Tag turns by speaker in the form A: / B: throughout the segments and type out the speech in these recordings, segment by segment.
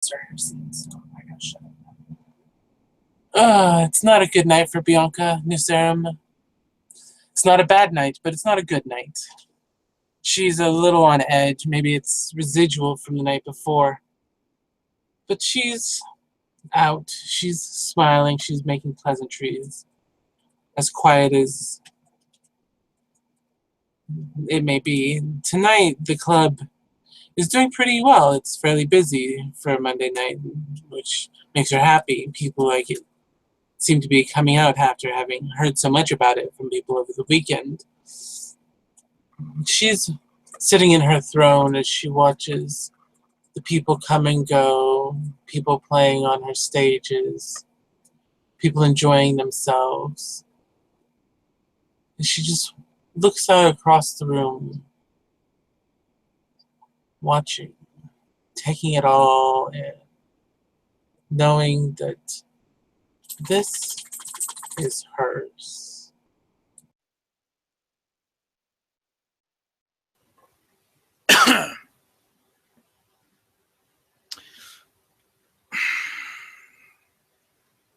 A: start her scene, so I gotta shut up. It's not a good night for Bianca Newserum. It's not a bad night, but it's not a good night. She's a little on edge. Maybe it's residual from the night before. But she's out. She's smiling. She's making pleasantries. As quiet as it may be. Tonight, the club is doing pretty well. It's fairly busy for a Monday night, which makes her happy. People like it seem to be coming out after having heard so much about it from people over the weekend. She's sitting in her throne as she watches the people come and go, people playing on her stages, people enjoying themselves. And she just looks out across the room, watching, taking it all in, knowing that this is hers.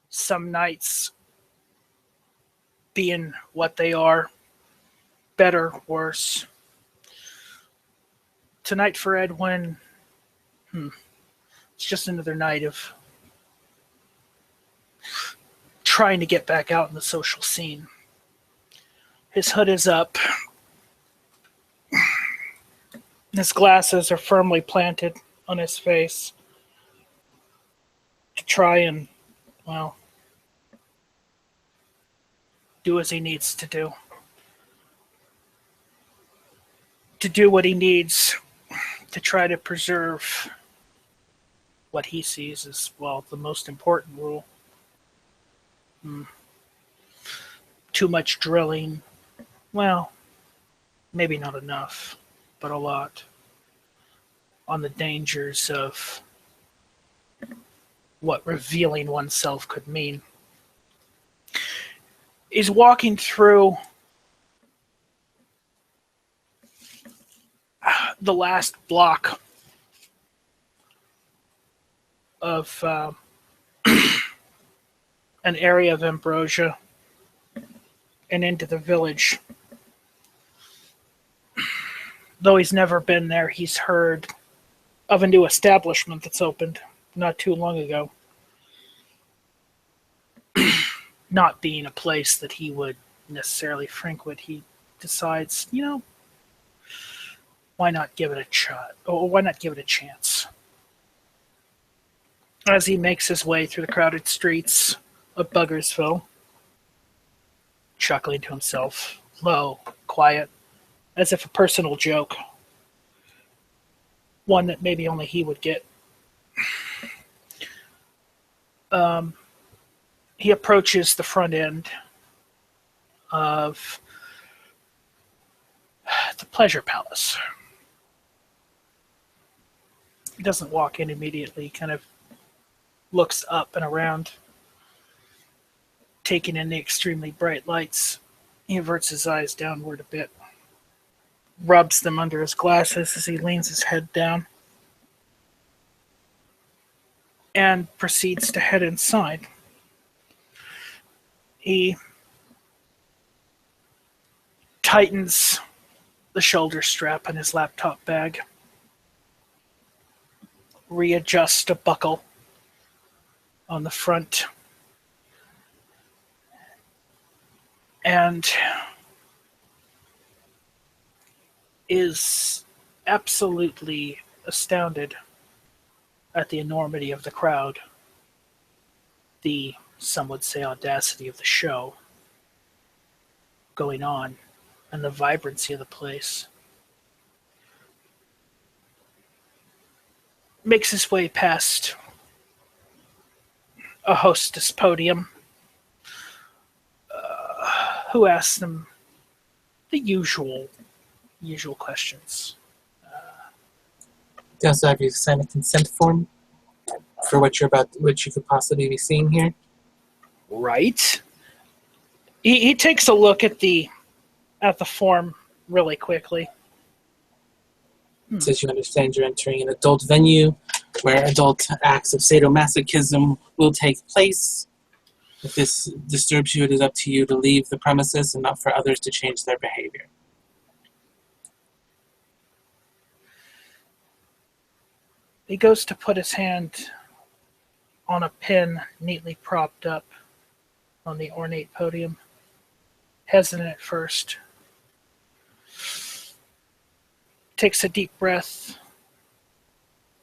B: Some nights being what they are, better, worse. Tonight for Edwin, it's just another night of trying to get back out in the social scene. His hood is up. His glasses are firmly planted on his face to try and, well, do as he needs to do. To do what he needs to try to preserve what he sees as, well, the most important rule. Too much drilling. Well, maybe not enough, but a lot. On the dangers of what revealing oneself could mean. He's walking through the last block of an area of Ambrosia and into the village. Though he's never been there, he's heard of a new establishment that's opened not too long ago. Not being a place that he would necessarily frequent, he decides, why not give it a shot? Or why not give it a chance? As he makes his way through the crowded streets of Buggersville, chuckling to himself, low, quiet, as if a personal joke. One that maybe only he would get. He approaches the front end of the Pleasure Palace. He doesn't walk in immediately, kind of looks up and around, taking in the extremely bright lights. He averts his eyes downward a bit, rubs them under his glasses as he leans his head down, and proceeds to head inside. He tightens the shoulder strap on his laptop bag, readjusts a buckle on the front, and is absolutely astounded at the enormity of the crowd, the, some would say, audacity of the show going on, and the vibrancy of the place. Makes his way past a hostess podium, who asks them the usual questions.
A: You also have you sign a consent form for what you could possibly be seeing here.
B: Right. He takes a look at the form really quickly.
A: It says you understand you're entering an adult venue where adult acts of sadomasochism will take place. If this disturbs you, it is up to you to leave the premises and not for others to change their behavior.
B: He goes to put his hand on a pin neatly propped up on the ornate podium. Hesitant at first. Takes a deep breath.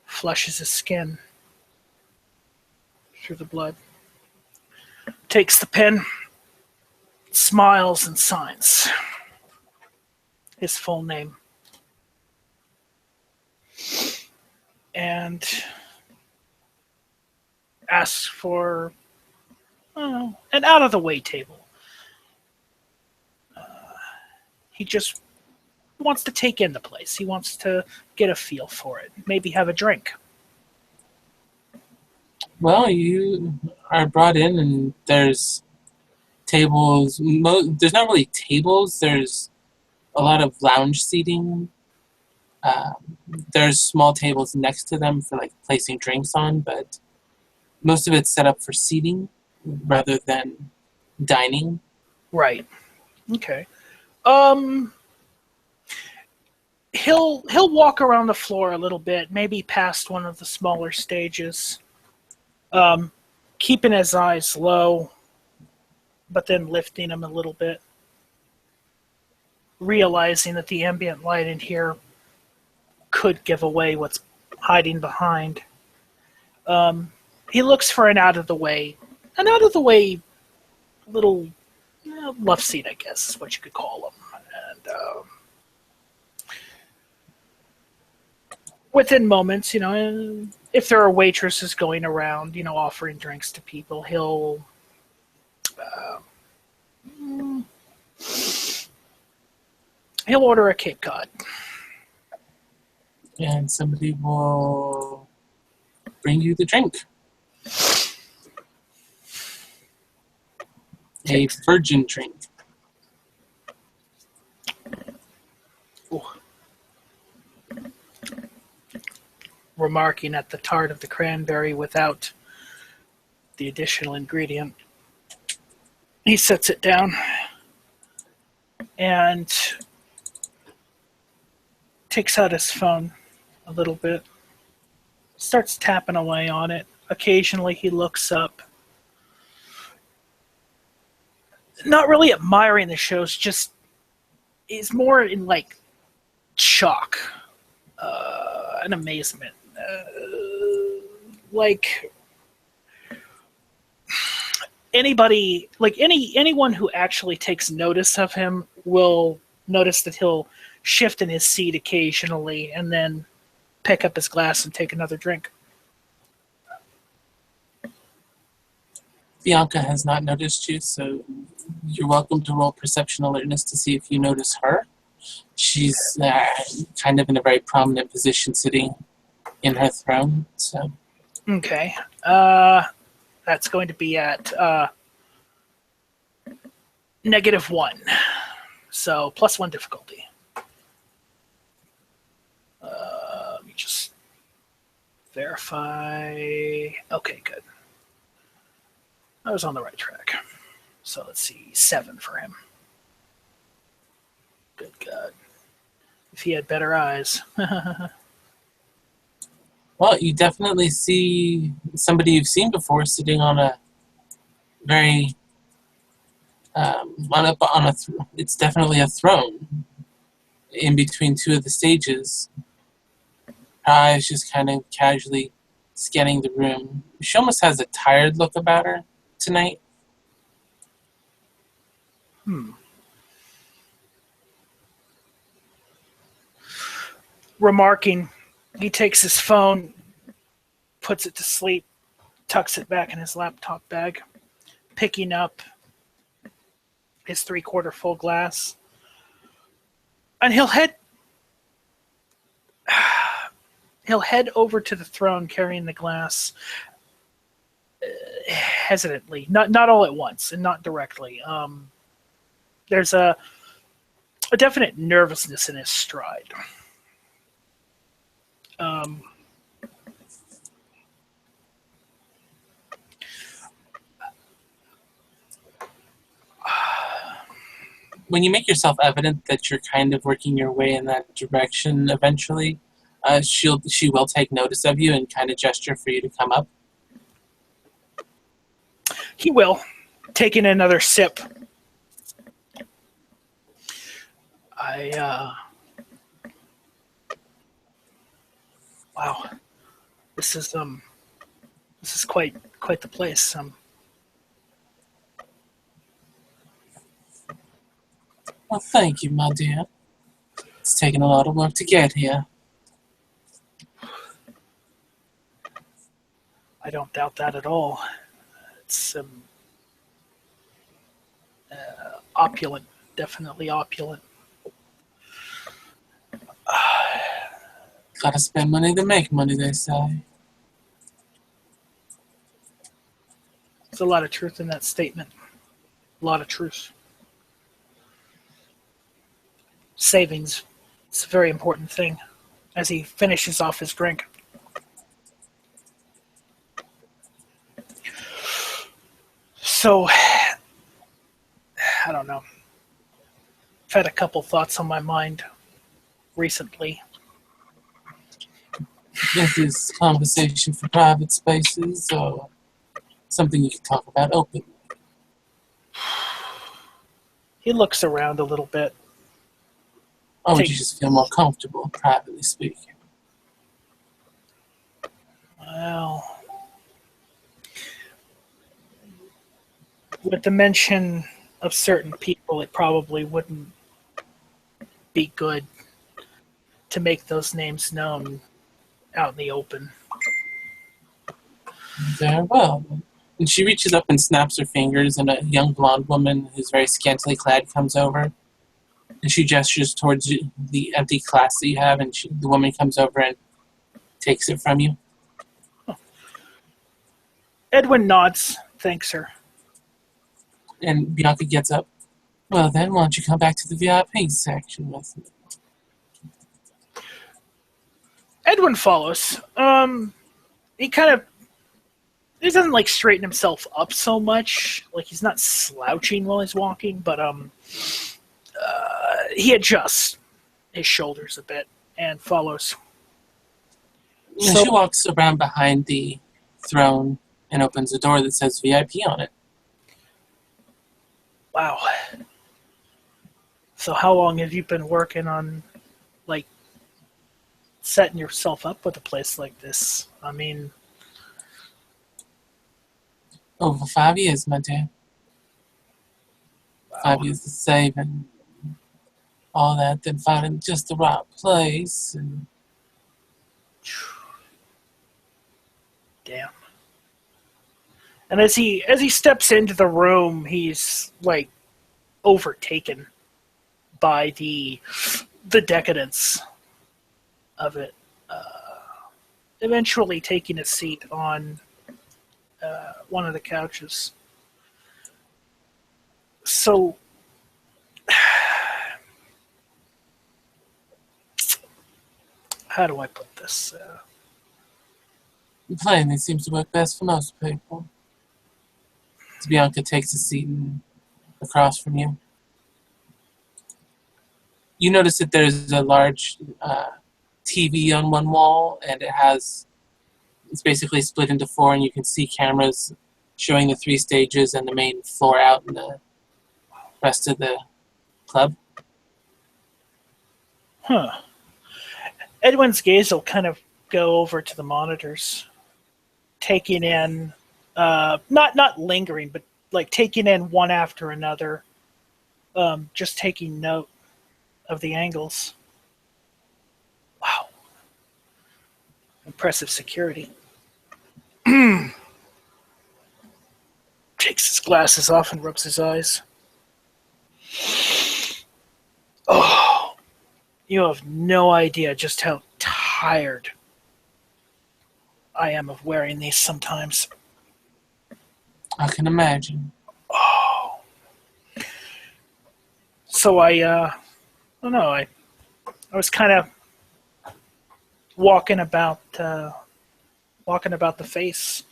B: Flushes his skin through the blood. Takes the pen. Smiles and signs his full name. And asks for an out-of-the-way table. He just wants to take in the place. He wants to get a feel for it. Maybe have a drink.
A: Well, you are brought in and there's tables. There's not really tables. There's a lot of lounge seating. There's small tables next to them for like placing drinks on, but most of it's set up for seating rather than dining.
B: Right. Okay. He'll walk around the floor a little bit, maybe past one of the smaller stages, keeping his eyes low, but then lifting them a little bit, realizing that the ambient light in here could give away what's hiding behind. He looks for an out-of-the-way little love seat, I guess is what you could call them. And within moments, if there are waitresses going around, offering drinks to people, he'll order a Cape Cod.
A: And somebody will bring you the drink. A virgin drink.
B: Ooh. Remarking at the tart of the cranberry without the additional ingredient, he sets it down and takes out his phone a little bit, starts tapping away on it. Occasionally he looks up, not really admiring the shows, just is more in like shock and amazement. Like anybody, like anyone who actually takes notice of him will notice that he'll shift in his seat occasionally and then pick up his glass and take another drink.
A: Bianca has not noticed you, so you're welcome to roll perception alertness to see if you notice her. She's kind of in a very prominent position sitting in her throne. So.
B: Okay. That's going to be at -1. So +1 difficulty. Let me just verify. Okay, good. I was on the right track. So let's see, 7 for him. Good God. If he had better eyes.
A: Well, you definitely see somebody you've seen before sitting on a very it's definitely a throne in between two of the stages. Her eyes just kind of casually scanning the room. She almost has a tired look about her tonight.
B: Remarking, he takes his phone, puts it to sleep, tucks it back in his laptop bag, picking up his 3/4 full glass, and he'll head over to the throne carrying the glass hesitantly, not all at once and not directly. There's a definite nervousness in his stride.
A: when you make yourself evident that you're kind of working your way in that direction eventually, she will take notice of you and kind of gesture for you to come up.
B: He will, taking another sip. Wow, this is quite the place.
A: Well, thank you, my dear. It's taken a lot of work to get here.
B: I don't doubt that at all. It's opulent, definitely opulent.
A: Gotta spend money to make money, they say.
B: There's a lot of truth in that statement. A lot of truth. Savings. It's a very important thing as he finishes off his drink. So, I don't know. I've had a couple thoughts on my mind recently.
A: This is conversation for private spaces or something you can talk about openly.
B: He looks around a little bit.
A: Or would you just feel more comfortable, privately speaking?
B: Well, with the mention of certain people, it probably wouldn't be good to make those names known out in the open.
A: Very well. And she reaches up and snaps her fingers, and a young blonde woman who's very scantily clad comes over. And she gestures towards the empty class that you have, and the woman comes over and takes it from you.
B: Edwin nods, thanks her.
A: And Bianca gets up. Well then, why don't you come back to the VIP section with me?
B: Edwin follows. He doesn't like straighten himself up so much. Like he's not slouching while he's walking, but he adjusts his shoulders a bit and follows.
A: And she walks around behind the throne and opens a door that says VIP on it.
B: Wow. So how long have you been working on, like, setting yourself up with a place like this? I mean...
A: Over 5 years, my dear.
B: Wow.
A: 5 years to save and all that, then finding just the right place. And
B: damn. And as he steps into the room, he's like overtaken by the decadence of it. Eventually taking a seat on one of the couches. So, how do I put this?
A: plainly seems to work best for most people. As Bianca takes a seat across from you. You notice that there's a large TV on one wall, and it's basically split into 4, and you can see cameras showing the 3 stages and the main floor out in the rest of the club.
B: Huh. Edwin's gaze will kind of go over to the monitors, taking in, not lingering, but like taking in one after another, just taking note of the angles. Wow. Impressive security. Takes his glasses off and rubs his eyes. Oh, you have no idea just how tired I am of wearing these sometimes.
A: I can imagine.
B: Oh. So I don't know, I was kind of walking about the face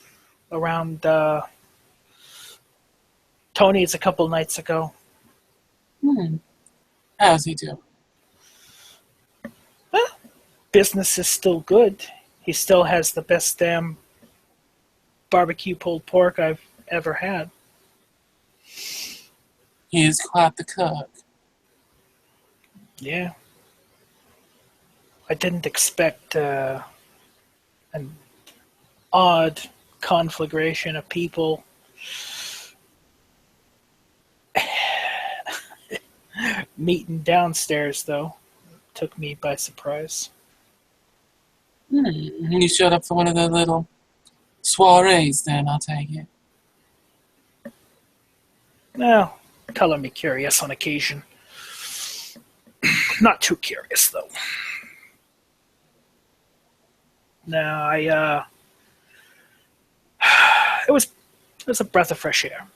B: around Tony's a couple nights ago.
A: How's he doing?
B: Business is still good. He still has the best damn barbecue pulled pork I've ever had.
A: He is quite the cook.
B: Yeah. I didn't expect an odd conflagration of people meeting downstairs, though. Took me by surprise.
A: You showed up for one of the little soirees then, I'll take it.
B: No, color me curious on occasion. Not too curious, though. No, it was a breath of fresh air.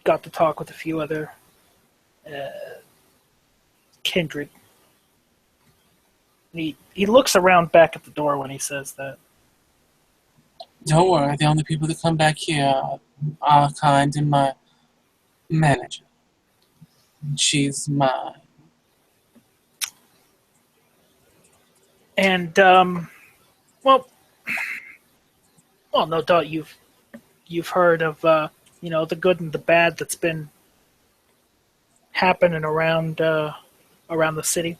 B: Got to talk with a few other kindred. He looks around back at the door when he says that.
A: Don't worry, the only people that come back here are kind and my manager. She's mine.
B: And well, no doubt you've heard of the good and the bad that's been happening around the city.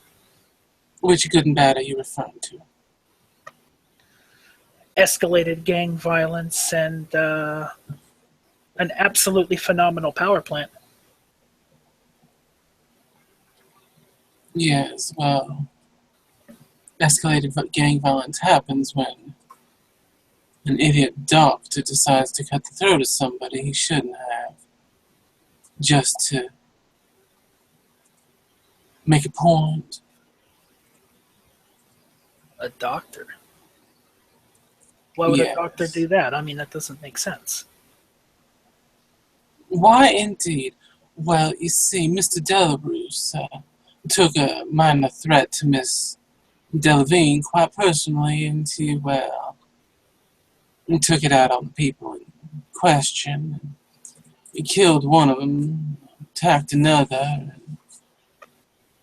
A: Which good and bad are you referring to?
B: Escalated gang violence and an absolutely phenomenal power plant.
A: Yes, well, escalated gang violence happens when an idiot doctor decides to cut the throat of somebody he shouldn't have, just to make a point.
B: A doctor? Why would
A: Yes.
B: a doctor do that? I mean, that doesn't make sense.
A: Why indeed? Well, you see, Mr. Delabruce took a minor threat to Miss Delavine quite personally, and he took it out on the people in question. He killed one of them, attacked another. And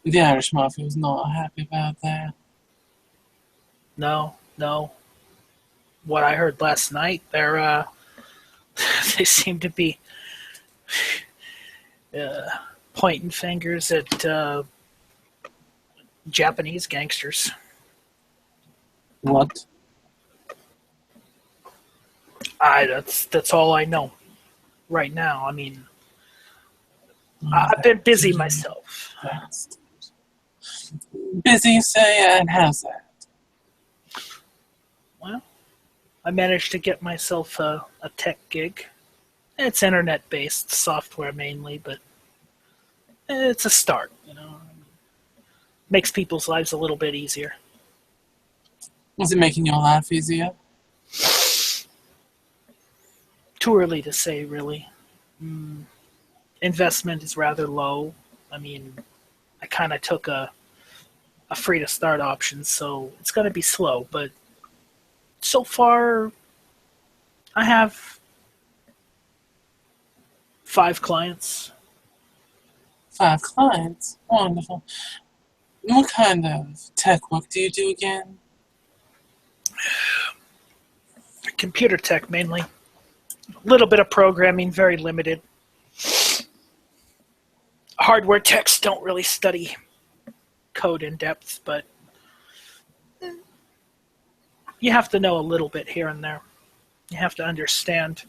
A: the Irish Mafia was not happy about that.
B: No. What I heard last night, they're they seem to be pointing fingers at Japanese gangsters.
A: What?
B: That's all I know right now. I mean, I've been busy myself.
A: Busy, you say, and how's that?
B: Well, I managed to get myself a tech gig. It's internet-based software mainly, but it's a start, Makes people's lives a little bit easier.
A: Is it making your life easier?
B: Too early to say, really. Investment is rather low. I mean, I kind of took a free-to-start option, so it's going to be slow, but so far, I have 5 clients.
A: 5 clients? Wonderful. What kind of tech work do you do again?
B: Computer tech, mainly. A little bit of programming, very limited. Hardware techs don't really study code in depth, but you have to know a little bit here and there. You have to understand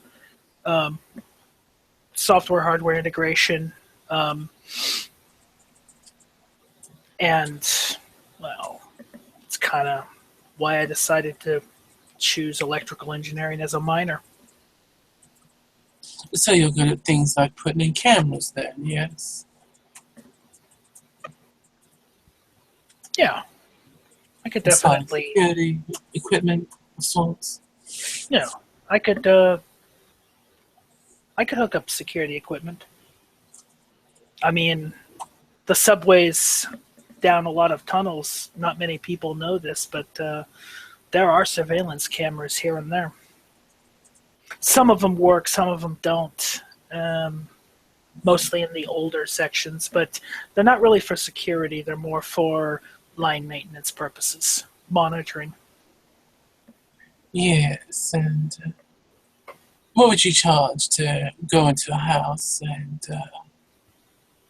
B: software, hardware integration, and, well, it's kind of why I decided to choose electrical engineering as a minor.
A: So you're good at things like putting in cameras then, yes?
B: Yeah. I could
A: As far as
B: definitely...
A: security equipment of sorts?
B: Yeah. I could hook up security equipment. I mean, the subways down a lot of tunnels, not many people know this, but there are surveillance cameras here and there. Some of them work, some of them don't. mostly in the older sections, but they're not really for security. They're more for line maintenance purposes, monitoring.
A: Yes, and what would you charge to go into a house and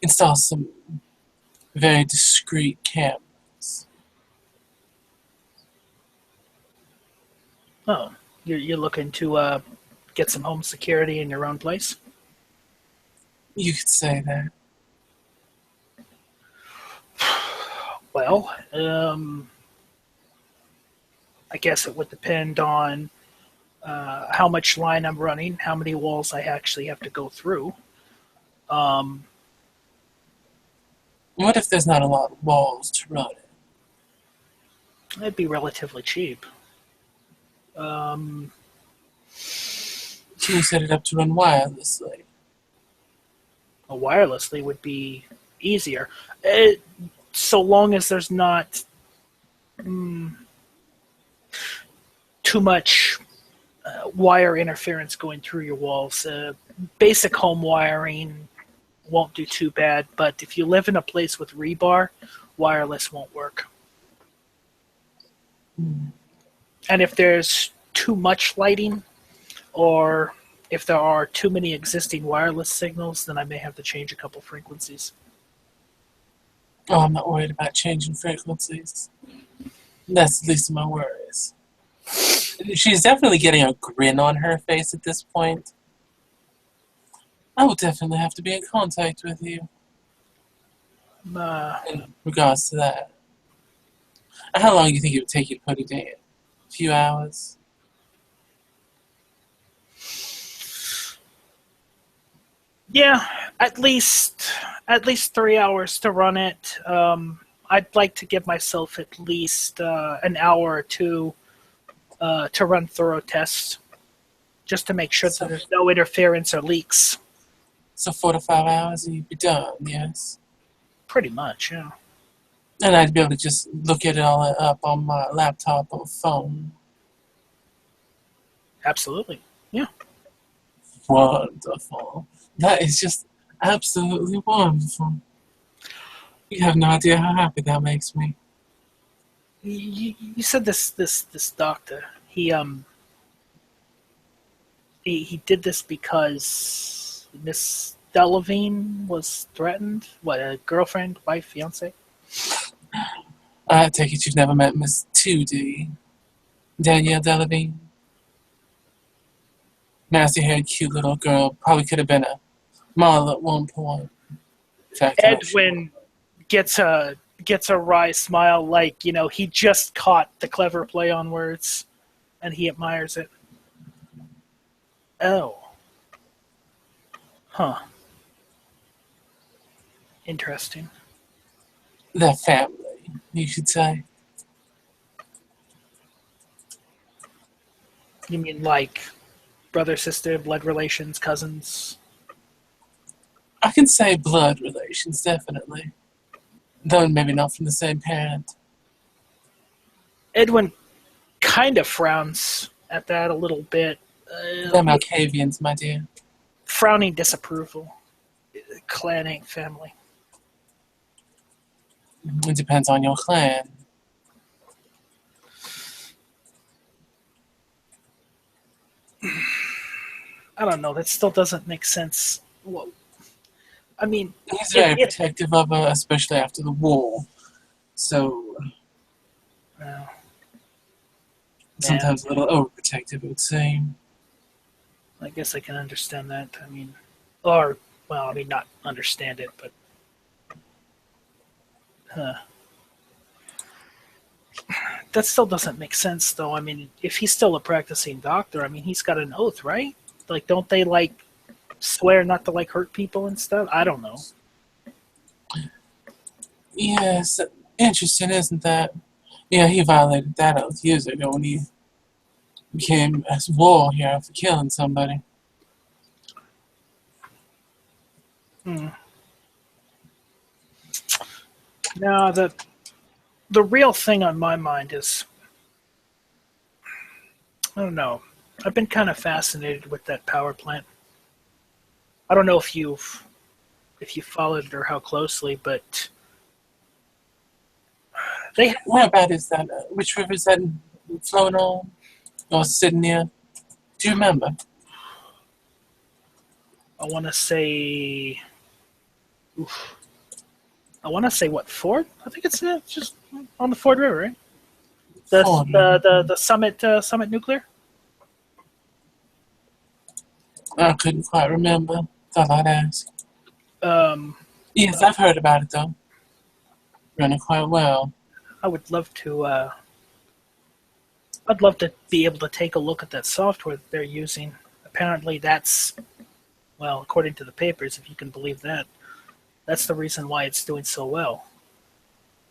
A: install some very discreet cameras?
B: Oh, you're looking to get some home security in your own place?
A: You could say that.
B: Well, I guess it would depend on how much line I'm running, how many walls I actually have to go through. Um,
A: What if there's not a lot of walls to run it?
B: it'd be relatively cheap. Um,
A: Can you set it up to run wirelessly?
B: wirelessly would be easier, so long as there's not too much wire interference going through your walls. Basic home wiring won't do too bad, but if you live in a place with rebar, wireless won't work. And if there's too much lighting, or if there are too many existing wireless signals, then I may have to change a couple frequencies.
A: Oh, I'm not worried about changing frequencies. That's the least of my worries. She's definitely getting a grin on her face at this point. I will definitely have to be in contact with you in regards to that. How long do you think it would take you to put it in? A few hours?
B: Yeah, at least 3 hours to run it. I'd like to give myself at least an hour or two to run thorough tests, just to make sure that there's no interference or leaks.
A: So 4 to 5 hours and you'd be done, yes?
B: Pretty much, yeah.
A: And I'd be able to just look at it all up on my laptop or phone.
B: Absolutely. Yeah.
A: Wonderful. That is just absolutely wonderful. You have no idea how happy that makes me.
B: You said this doctor. He did this because Miss Delavine was threatened. What, a girlfriend, wife, fiance?
A: I take it you've never met Miss 2D, Danielle Delavine? Nasty-haired, cute little girl. Probably could have been a model at one point. In fact, I'm not sure.
B: Edwin gets a wry smile, like, he just caught the clever play on words, and he admires it. Oh. Huh. Interesting.
A: Their family, you should say.
B: You mean like brother, sister, blood relations, cousins?
A: I can say blood relations, definitely. Though maybe not from the same parent.
B: Edwin kind of frowns at that a little bit.
A: They're Malkavians, my dear.
B: Frowning disapproval. Clan ain't family.
A: It depends on your clan.
B: I don't know. That still doesn't make sense. Well, I mean,
A: He's very protective of her, especially after the war. So, sometimes a little overprotective, it would seem.
B: I guess I can understand that. I mean, not understand it, but that still doesn't make sense, though. I mean, if he's still a practicing doctor, I mean, he's got an oath, right? Like, don't they, swear not to, hurt people and stuff? I don't know.
A: Yes, interesting, isn't that? Yeah, he violated that oath years ago when he became a war hero for killing somebody.
B: Now, the real thing on my mind is, I don't know. I've been kind of fascinated with that power plant. I don't know if you've if you followed it or how closely, but they
A: Where about is that? Which river is that flowing on or sitting near? Do you remember?
B: I want to say, oof, I want to say what Ford? I think it's just on the Ford River, right? The
A: Ford
B: the
A: River.
B: the, the Summit Nuclear.
A: I couldn't quite remember. Thought I'd ask.
B: Um,
A: Yes, I've heard about it though. Running quite well.
B: I would love to. I'd love to be able to take a look at that software that they're using. Apparently, that's well, according to the papers, if you can believe that, that's the reason why it's doing so well.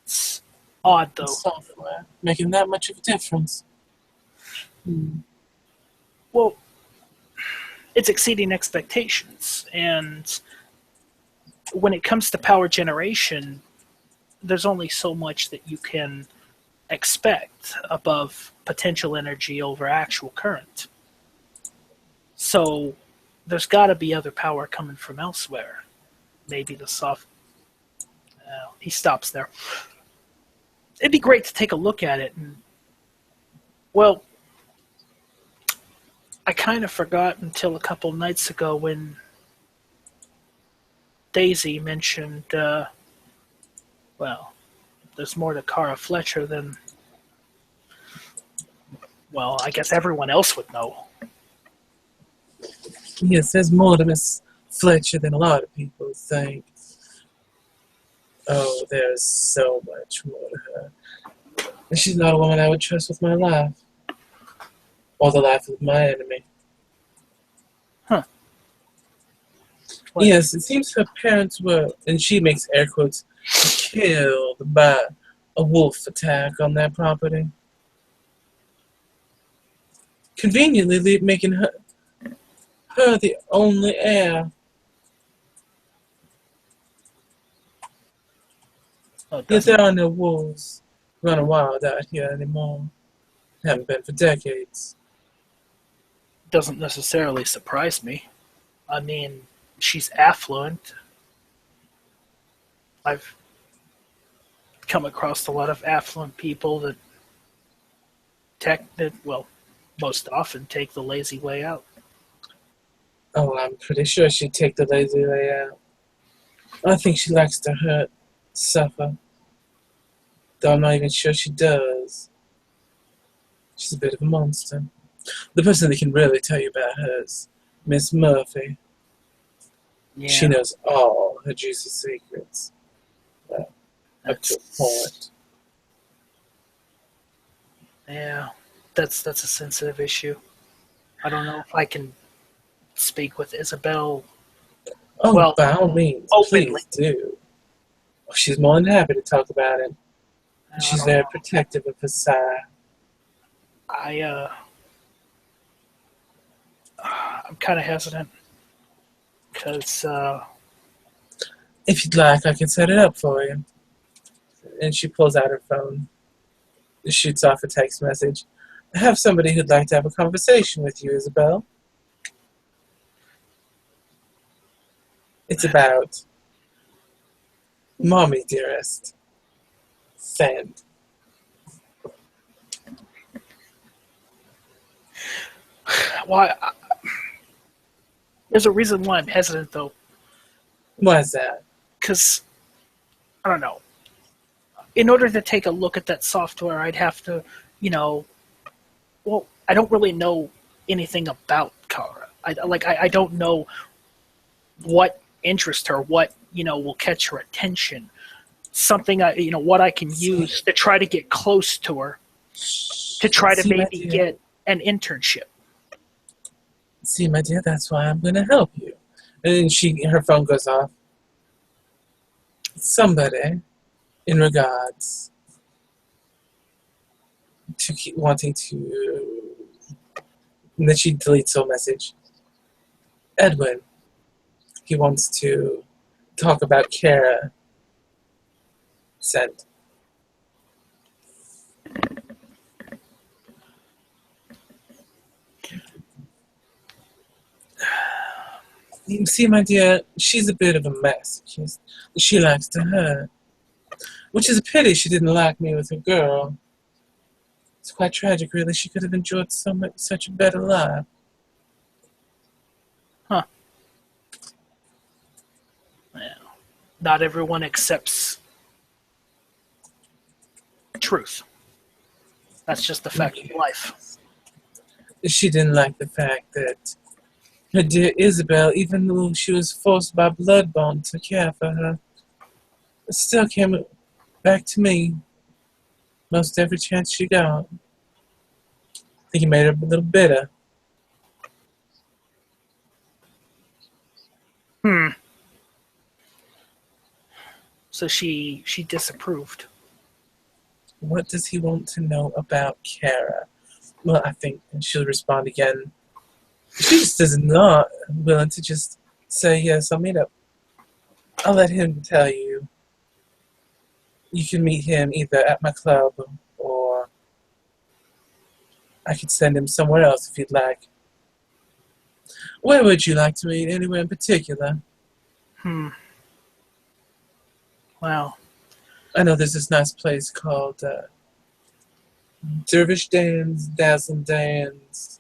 B: It's odd
A: The
B: though.
A: software making that much of a difference.
B: Well, it's exceeding expectations, and when it comes to power generation, there's only so much that you can expect above potential energy over actual current. So there's got to be other power coming from elsewhere. Maybe the soft. He stops there. It'd be great to take a look at it. And, well, I kind of forgot until a couple nights ago when Daisy mentioned, well, there's more to Kara Fletcher than, well, I guess everyone else would know.
A: Yes, there's more to Miss Fletcher than a lot of people think. Oh, there's so much more to her. And she's not a woman I would trust with my life. Or the life of my enemy.
B: Huh. What?
A: Yes, it seems her parents were, and she makes air quotes, killed by a wolf attack on their property. Conveniently making her the only heir.
B: Oh, it
A: Yet
B: doesn't,
A: there are no wolves running wild out here anymore. Haven't been for decades.
B: doesn't necessarily surprise me. I mean, she's affluent. I've come across a lot of affluent people that well, most often take the lazy way out.
A: Oh, I'm pretty sure she'd take the lazy way out. I think she likes to hurt, suffer. Though I'm not even sure she does. She's a bit of a monster. The person that can really tell you about her is Miss Murphy.
B: Yeah,
A: She knows all her juicy secrets. Well, up to a point.
B: Yeah, that's a sensitive issue. I don't know if I can speak with Isabel.
A: Oh,
B: Well,
A: by all means,
B: openly.
A: please do. She's more than happy to talk about it.
B: I
A: She's
B: don't
A: very
B: know.
A: protective of her sire.
B: I'm kind of hesitant because
A: If you'd like, I can set it up for you. And she pulls out her phone, shoots off a text message. I have somebody who'd like to have a conversation with you, Isabel. It's about Mommy, dearest. Send.
B: why there's a reason why I'm hesitant though,
A: Why's that?
B: because I don't know. In order to take a look at that software, I'd have to, you know, well, I don't really know anything about Kara. I don't know what interests her, what will catch her attention. Something what I can use to try to get close to her, to try to
A: See, my
B: maybe
A: dear.
B: get an internship.
A: See, my dear, that's why I'm going to help you. And her phone goes off. Somebody, in regards to wanting to, and then she deletes her message. Edwin, he wants to talk about Kara. Sent. You see, my dear, she's a bit of a masochist. She likes to hurt. Which is a pity she didn't like me with a girl. It's quite tragic, really. She could have enjoyed such a better life.
B: Huh. Well, not everyone accepts truth. That's just the fact of life.
A: She didn't like the fact that her dear Isabel, even though she was forced by blood bond to care for her, still came back to me most every chance she got. I think he made her a little bitter.
B: So she disapproved.
A: What does he want to know about Kara? Well, I think she'll respond again. She just is not willing to just say, yes, I'll meet up. I'll let him tell you. You can meet him either at my club or I could send him somewhere else if you'd like. Where would you like to meet? Anywhere in particular?
B: Well,
A: I know there's this nice place called Dervish Dan's, Dazzling Dan's,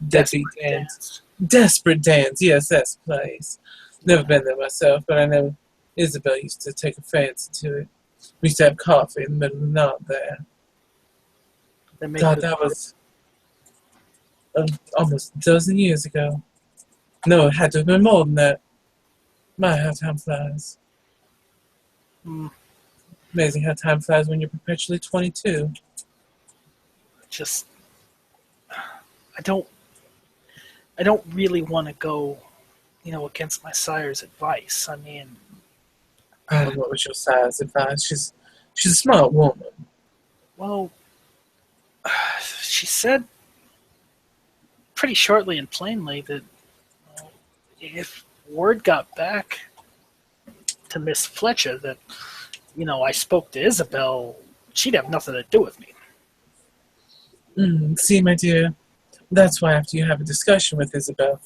A: Deadbeat Dan's. Desperate Dan's, yes, that's the place. Never been there myself, but I know Isabel used to take a fancy to it. We used to have coffee in the middle of the night there. God, that was almost a dozen years ago. No, it had to have been more than that. My, how time flies. Amazing how time flies when you're perpetually 22.
B: I don't really want to go, against my sire's advice. I mean,
A: What was your sire's advice? She's a smart woman.
B: Well, she said pretty shortly and plainly that if word got back to Miss Fletcher that, I spoke to Isabel, she'd have nothing to do with me.
A: See, my dear, that's why after you have a discussion with Isabel,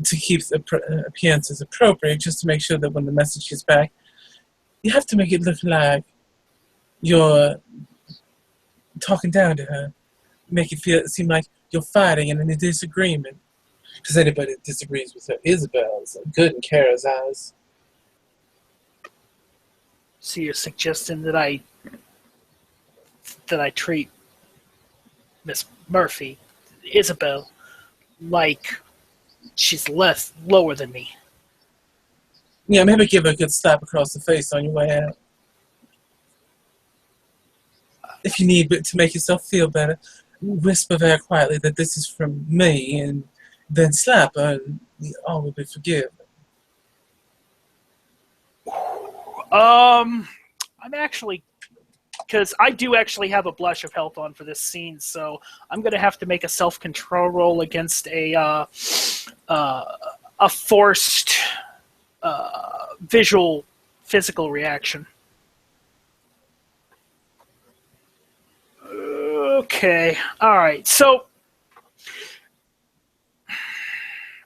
A: to keep the appearances appropriate, just to make sure that when the message is back, you have to make it look like you're talking down to her. Make it seem like you're fighting and in a disagreement. Because anybody that disagrees with her Isabel is good in Kara's eyes.
B: So you're suggesting that I treat Miss Murphy, Isabel, like she's lower than me.
A: Yeah, maybe give her a good slap across the face on your way out. If you need to make yourself feel better, whisper very quietly that this is from me, and then slap her, and all will be forgiven.
B: I'm actually, because I do actually have a blush of health on for this scene, so I'm gonna have to make a self-control roll against a forced visual physical reaction. Okay, all right. So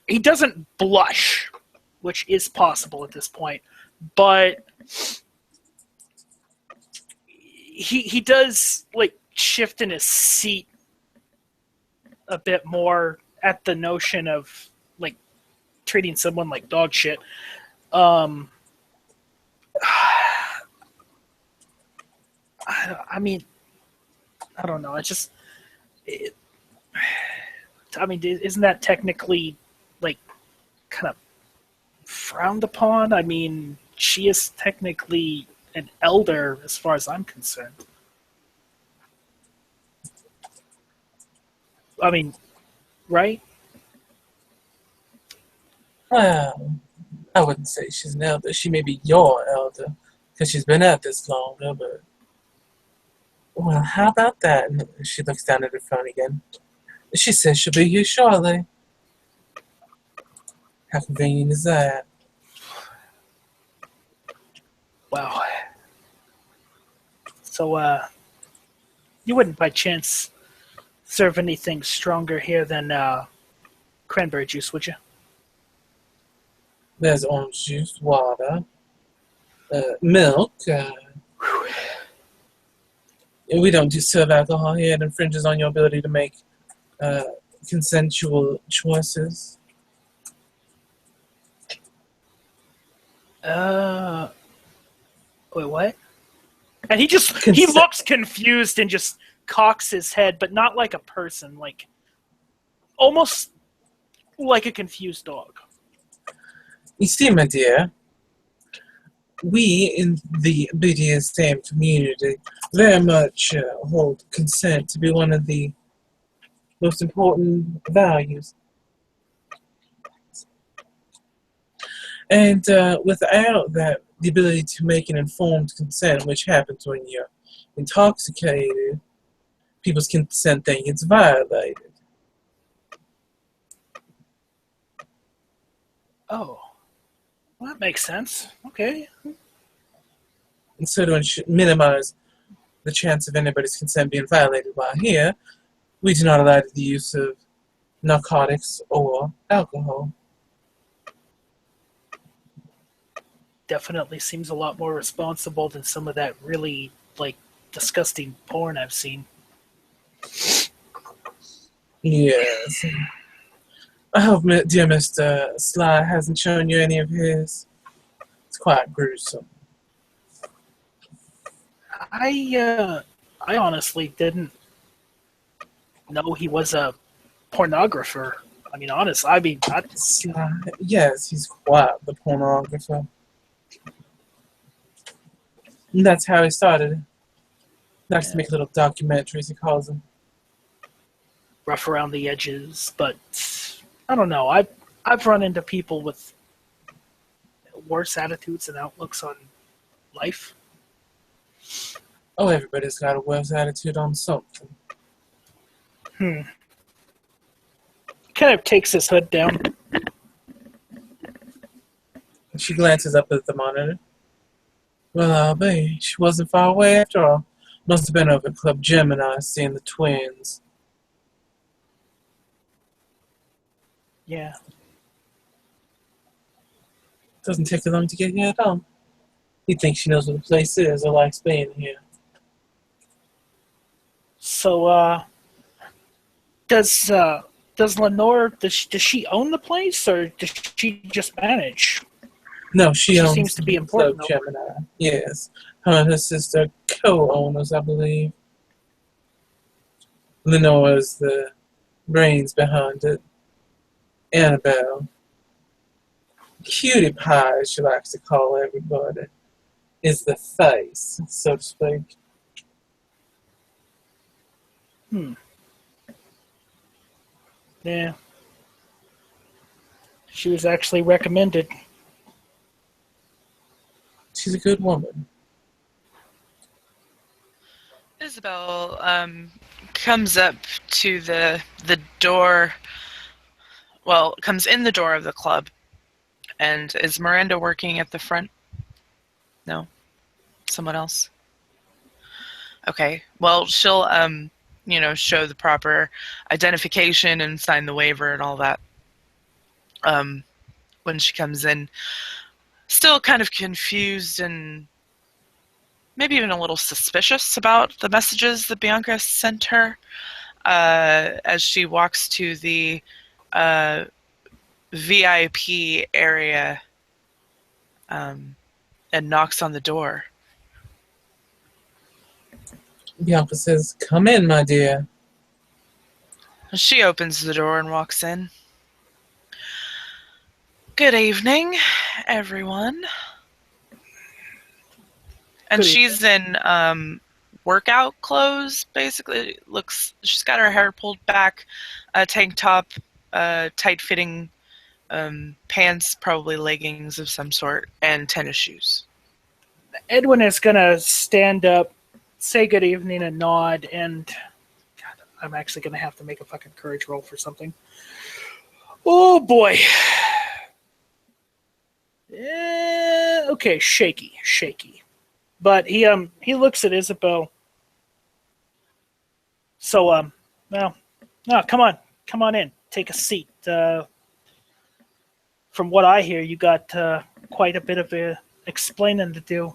B: he doesn't blush, which is possible at this point, but he does like shift in his seat a bit more at the notion of like treating someone like dog shit. I mean, I don't know. Isn't that technically like kind of frowned upon? I mean, she is technically an elder as far as I'm concerned. I mean, right?
A: Well, I wouldn't say she's an elder. She may be your elder, because she's been at this longer, but... Well, how about that? And she looks down at her phone again. She says she'll be here shortly. How convenient is that?
B: Wow. So, you wouldn't by chance serve anything stronger here than cranberry juice, would you?
A: There's orange juice, water, milk. We don't do serve alcohol here. It infringes on your ability to make consensual choices.
B: Wait, what? And he looks confused and just cocks his head, but not like a person, like almost like a confused dog.
A: You see, my dear, we in the BDSM community very much hold consent to be one of the most important values. And without that, the ability to make an informed consent, which happens when you're intoxicated, people's consent then gets violated.
B: Oh, well, that makes sense. Okay.
A: And so to minimize the chance of anybody's consent being violated while here, we do not allow the use of narcotics or alcohol.
B: Definitely seems a lot more responsible than some of that really, like, disgusting porn I've seen.
A: Yes. I hope dear Mr. Sly hasn't shown you any of his. It's quite gruesome.
B: I honestly didn't know he was a pornographer. I mean,
A: Sly, yes, he's quite the pornographer. And that's how he started. He likes to make little documentaries, he calls them.
B: rough around the edges, but I don't know. I've run into people with worse attitudes and outlooks on life.
A: Oh, everybody's got a worse attitude on something.
B: Kind of takes his hood down.
A: She glances up at the monitor. Well, I'll be. She wasn't far away after all. Must have been over at Club Gemini seeing the twins.
B: Yeah.
A: Doesn't take her long to get here at all. He thinks she knows where the place is or likes being here.
B: So, does Lenore, does she own the place, or does she just manage?
A: No, she owns
B: seems to be important.
A: Club Gemini. Yes. Her and her sister co-owners, I believe. Lenore's the brains behind it. Annabelle. Cutie Pie, as she likes to call everybody, is the face, so to speak.
B: Yeah. She was actually recommended.
A: She's a good woman.
C: Isabel comes up to the door. Well, comes in the door of the club. And is Miranda working at the front? No? Someone else? Okay. Well, she'll, show the proper identification and sign the waiver and all that when she comes in. Still kind of confused and maybe even a little suspicious about the messages that Bianca sent her as she walks to the VIP area and knocks on the door.
A: Bianca says, "Come in, my dear."
C: She opens the door and walks in. Good evening, everyone. And she's in workout clothes, basically. She's got her hair pulled back, a tank top, tight-fitting pants, probably leggings of some sort, and tennis shoes.
B: Edwin is going to stand up, say good evening, and nod, and God, I'm actually going to have to make a fucking courage roll for something. Oh, boy. Okay, shaky. But he looks at Isabel. So, no, come on in. Take a seat. from what I hear, you got quite a bit of explaining to do.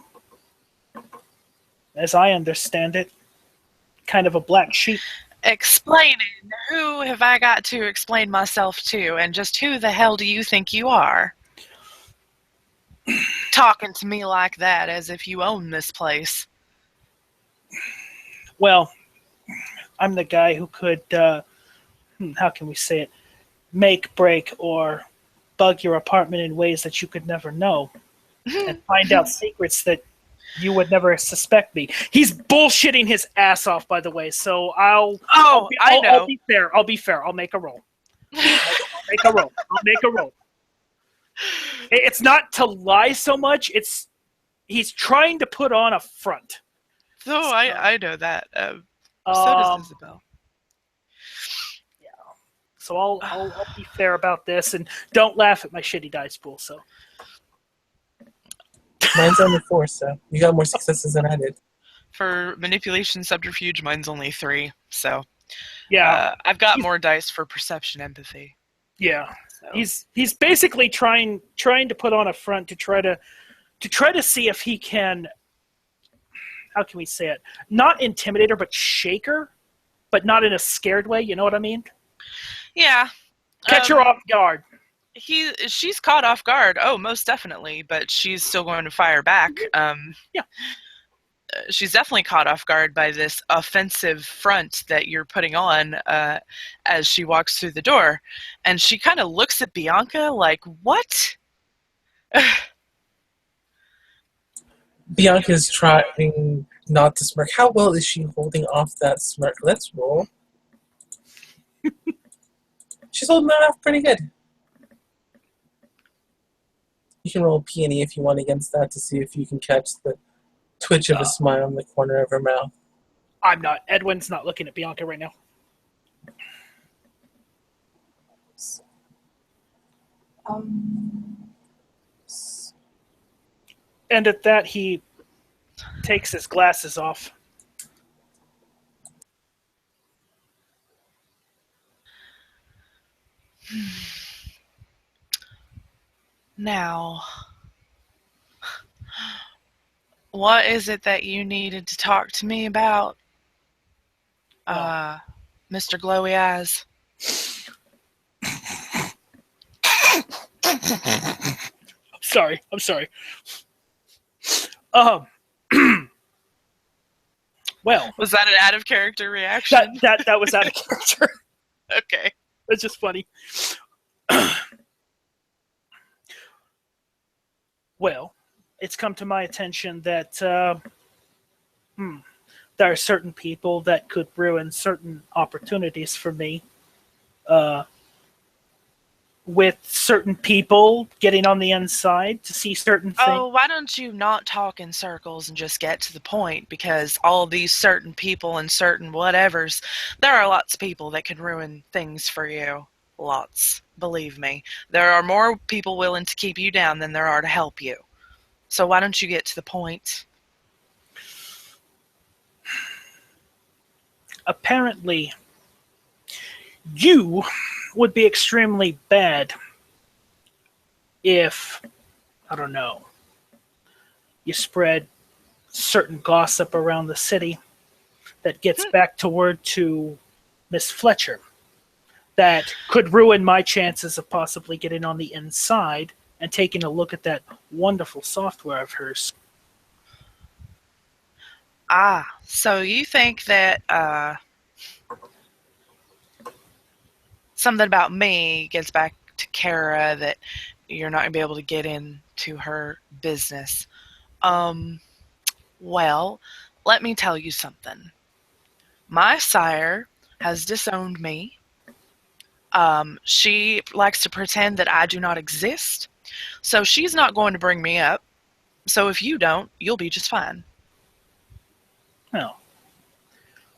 B: As I understand it, kind of a black sheep.
C: Explaining? Who have I got to explain myself to, and just who the hell do you think you are? Talking to me like that as if you own this place.
B: Well, I'm the guy who could, how can we say it, make, break, or bug your apartment in ways that you could never know, and find out secrets that you would never suspect me. He's bullshitting his ass off, by the way. So I'll be fair. I'll be fair. I'll make a roll. I'll make a roll. It's not to lie so much. He's trying to put on a front.
C: So I know that. So does Isabel.
B: Yeah. So I'll be fair about this, and don't laugh at my shitty dice pool. So.
A: Mine's only 4, so you got more successes than I did.
C: For manipulation subterfuge, mine's only 3. So
B: yeah,
C: I've got more dice for perception empathy.
B: Yeah,
C: so.
B: He's basically trying to put on a front to try to see if he can. How can we say it? Not intimidate her, but shake her, but not in a scared way. You know what I mean?
C: Yeah.
B: Catch her off guard.
C: She's caught off guard. Oh, most definitely, but she's still going to fire back.
B: Yeah.
C: She's definitely caught off guard by this offensive front that you're putting on as she walks through the door. And she kind of looks at Bianca like, what?
A: Bianca's trying not to smirk. How well is she holding off that smirk? Let's roll. She's holding that off pretty good. You can roll peony if you want against that to see if you can catch the twitch of a smile in the corner of her mouth.
B: I'm not. Edwin's not looking at Bianca right now. And at that, he takes his glasses off.
C: Now, what is it that you needed to talk to me about, Mr. Glowy Eyes?
B: I'm sorry. Well,
C: was that an out of character reaction?
B: That was out of character.
C: Okay,
B: it's just funny. Well, it's come to my attention that there are certain people that could ruin certain opportunities for me. With certain people getting on the inside to see certain things.
C: Oh, why don't you not talk in circles and just get to the point? Because all these certain people and certain whatevers, there are lots of people that can ruin things for you. Lots. Believe me. There are more people willing to keep you down than there are to help you. So why don't you get to the point?
B: Apparently, you would be extremely bad if, I don't know, you spread certain gossip around the city that gets back to word to Miss Fletcher that could ruin my chances of possibly getting on the inside and taking a look at that wonderful software of hers.
C: So you think that something about me gets back to Kara, that you're not going to be able to get into her business. Well, let me tell you something. My sire has disowned me. She likes to pretend that I do not exist. So she's not going to bring me up. So if you don't, you'll be just fine.
B: Oh.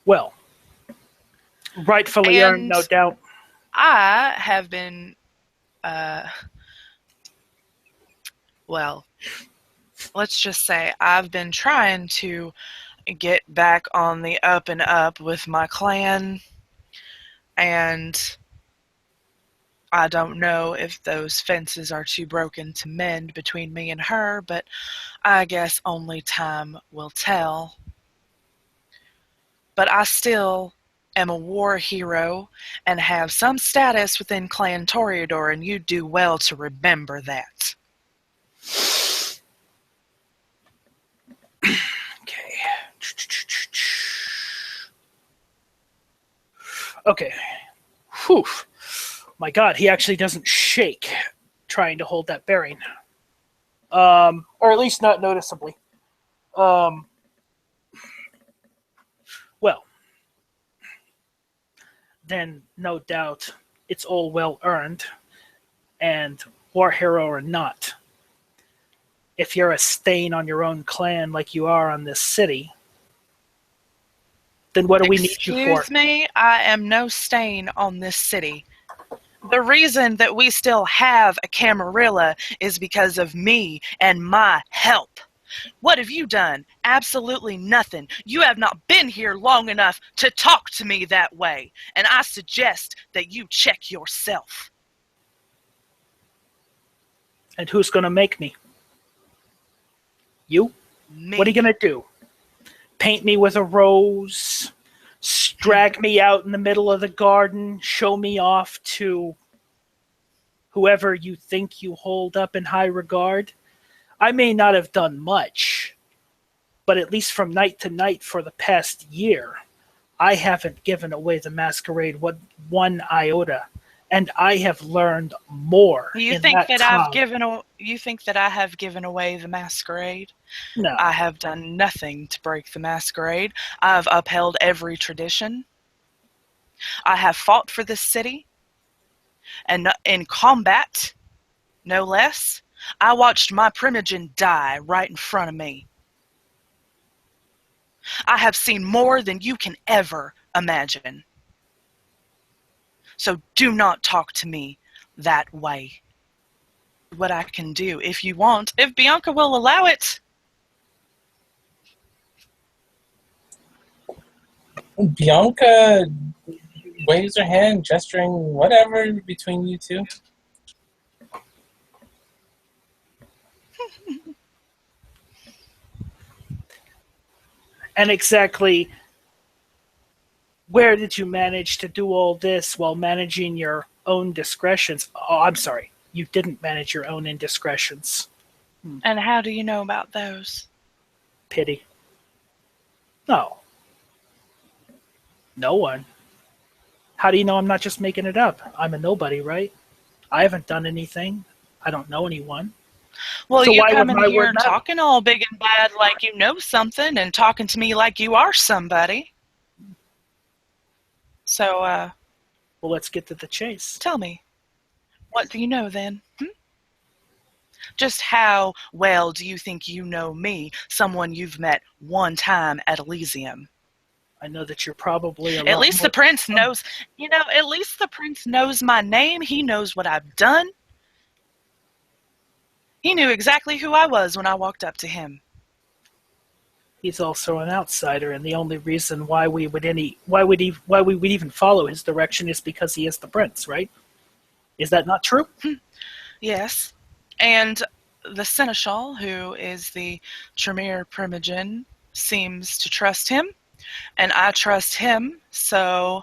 B: Well, rightfully earned, no doubt.
C: I have been, well, let's just say I've been trying to get back on the up and up with my clan, and I don't know if those fences are too broken to mend between me and her, but I guess only time will tell. But I still am a war hero and have some status within Clan Toreador, and you do well to remember that.
B: Okay. Okay. Whew. My God, he actually doesn't shake trying to hold that bearing. Or at least not noticeably. Well, then no doubt it's all well earned. And war hero or not, if you're a stain on your own clan like you are on this city, then what do we need you for?
C: Excuse me, I am no stain on this city. The reason that we still have a Camarilla is because of me and my help. What have you done? Absolutely nothing. You have not been here long enough to talk to me that way, and I suggest that you check yourself.
B: And who's going to make me? You?
C: Me.
B: What are you going to do? Paint me with a rose? Drag me out in the middle of the garden? Show me off to whoever you think you hold up in high regard? I may not have done much, but at least from night to night for the past year, I haven't given away the masquerade one iota. And I have learned more.
C: You
B: in
C: think
B: that
C: that
B: time.
C: you think that I have given away the masquerade?
B: No.
C: I have done nothing to break the masquerade. I've upheld every tradition. I have fought for this city. And in combat, no less, I watched my primogen die right in front of me. I have seen more than you can ever imagine. So do not talk to me that way. What I can do if you want, if Bianca will allow it.
A: Bianca waves her hand, gesturing whatever between you two.
B: And exactly where did you manage to do all this while managing your own discretions? Oh, I'm sorry. You didn't manage your own indiscretions.
C: And how do you know about those?
B: Pity. No. No one. How do you know I'm not just making it up? I'm a nobody, right? I haven't done anything. I don't know anyone.
C: Well,
B: So
C: you
B: why
C: come
B: would
C: in
B: my
C: here
B: word matter?
C: talking all big and bad like you know something and talking to me like you are somebody. So,
B: Well, let's get to the chase.
C: tell me, what do you know then? Just how well do you think you know me, someone you've met one time at Elysium?
B: I know that you're probably a
C: At
B: lot
C: least
B: more...
C: the prince knows, at least the prince knows my name. He knows what I've done. He knew exactly who I was when I walked up to him.
B: He's also an outsider, and the only reason why we would even follow his direction is because he is the prince, right? Is that not true?
C: Yes. And the seneschal, who is the Tremere Primogen, seems to trust him, and I trust him, so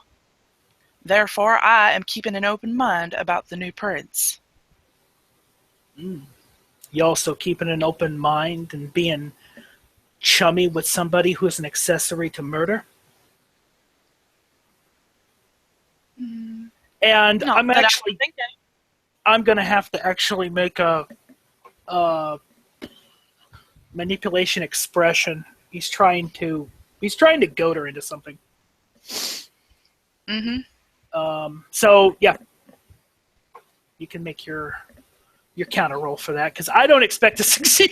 C: therefore I am keeping an open mind about the new prince.
B: You also keeping an open mind and being chummy with somebody who's an accessory to murder? And
C: Not
B: I'm
C: that
B: actually...
C: I think that.
B: I'm going to have to actually make a manipulation expression. He's trying to goad her into something. So yeah, you can make your counter roll for that because I don't expect to succeed.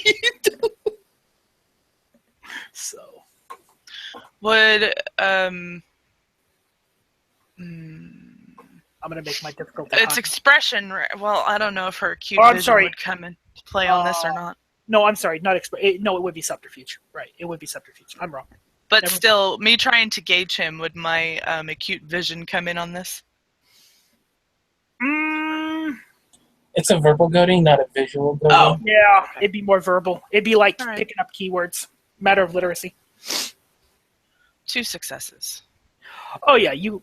B: So
C: Would
B: I'm going to make my difficulty
C: its
B: high.
C: expression? Well, I don't know if her acute
B: Oh, I'm
C: vision
B: sorry.
C: would come into play on this or not.
B: No, I'm sorry, not no, it would be subterfuge. Right, it would be subterfuge. I'm wrong.
C: But
B: Never-
C: still, me trying to gauge him, would my acute vision come in on this?
A: It's a verbal goading, not a visual goading.
C: Oh.
B: Yeah, it'd be more verbal. It'd be like
C: All right.
B: picking up keywords. Matter of literacy.
C: 2 successes.
B: Oh yeah, you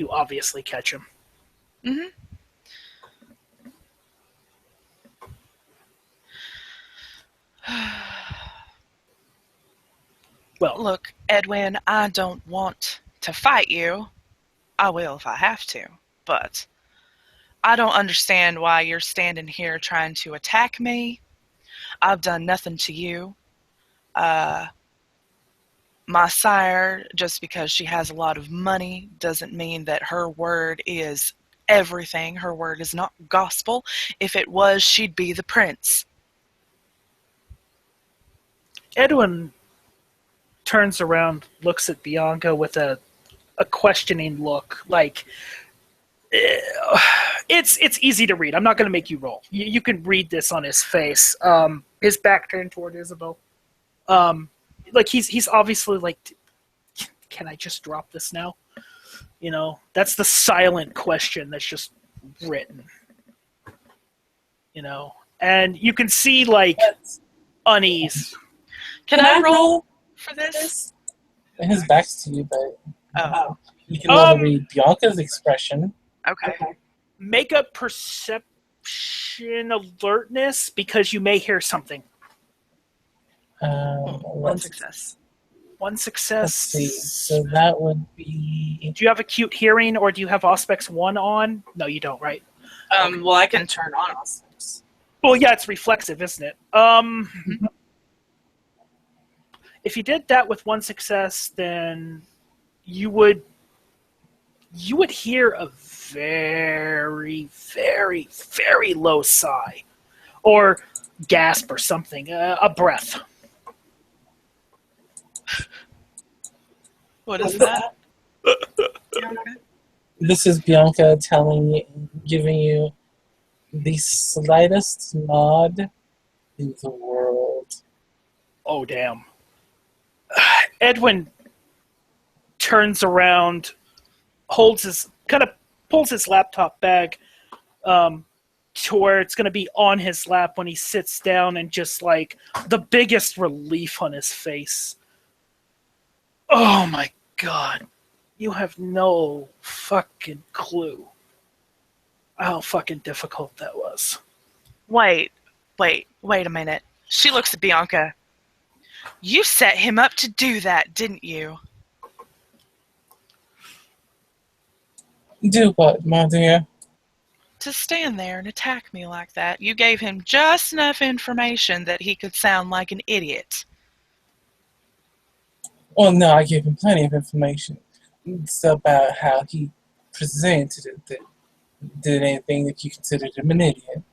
B: obviously catch him.
C: Mm-hmm.
B: Well,
C: Look, Edwin, I don't want to fight you. I will if I have to, but I don't understand why you're standing here trying to attack me. I've done nothing to you. My sire, just because she has a lot of money, doesn't mean that her word is everything. Her word is not gospel. If it was, she'd be the prince.
B: Edwin turns around, looks at Bianca with a questioning look, like it's easy to read. I'm not going to make you roll. You can read this on his face. His back turned toward Isabel. Like he's obviously like, can I just drop this now? You know, that's the silent question that's just written. You know, and you can see like unease.
C: Can I roll for this?
A: His back's to you, but
C: Oh,
A: you can only read Bianca's expression.
C: okay.
B: Make a perception alertness because you may hear something.
C: One success.
B: One success.
A: Let's see. So that would be.
B: Do you have acute hearing or do you have Auspex 1 on? No, you don't, right?
C: Well, I can turn on Auspex.
B: Well, yeah, it's reflexive, isn't it? If you did that with one success, then you would hear a very, very, very low sigh or gasp or something, a breath.
C: What is that?
A: This is Bianca giving you the slightest nod in the world.
B: Oh, damn. Edwin turns around, pulls his laptop bag to where it's going to be on his lap when he sits down, and just like the biggest relief on his face. Oh my God. You have no fucking clue how fucking difficult that was.
C: Wait a minute. She looks at Bianca. You set him up to do that, didn't you?
A: Do what, my dear?
C: To stand there and attack me like that. You gave him just enough information that he could sound like an idiot.
A: Well, no, I gave him plenty of information. It's about how he presented it that did anything that you considered him an idiot.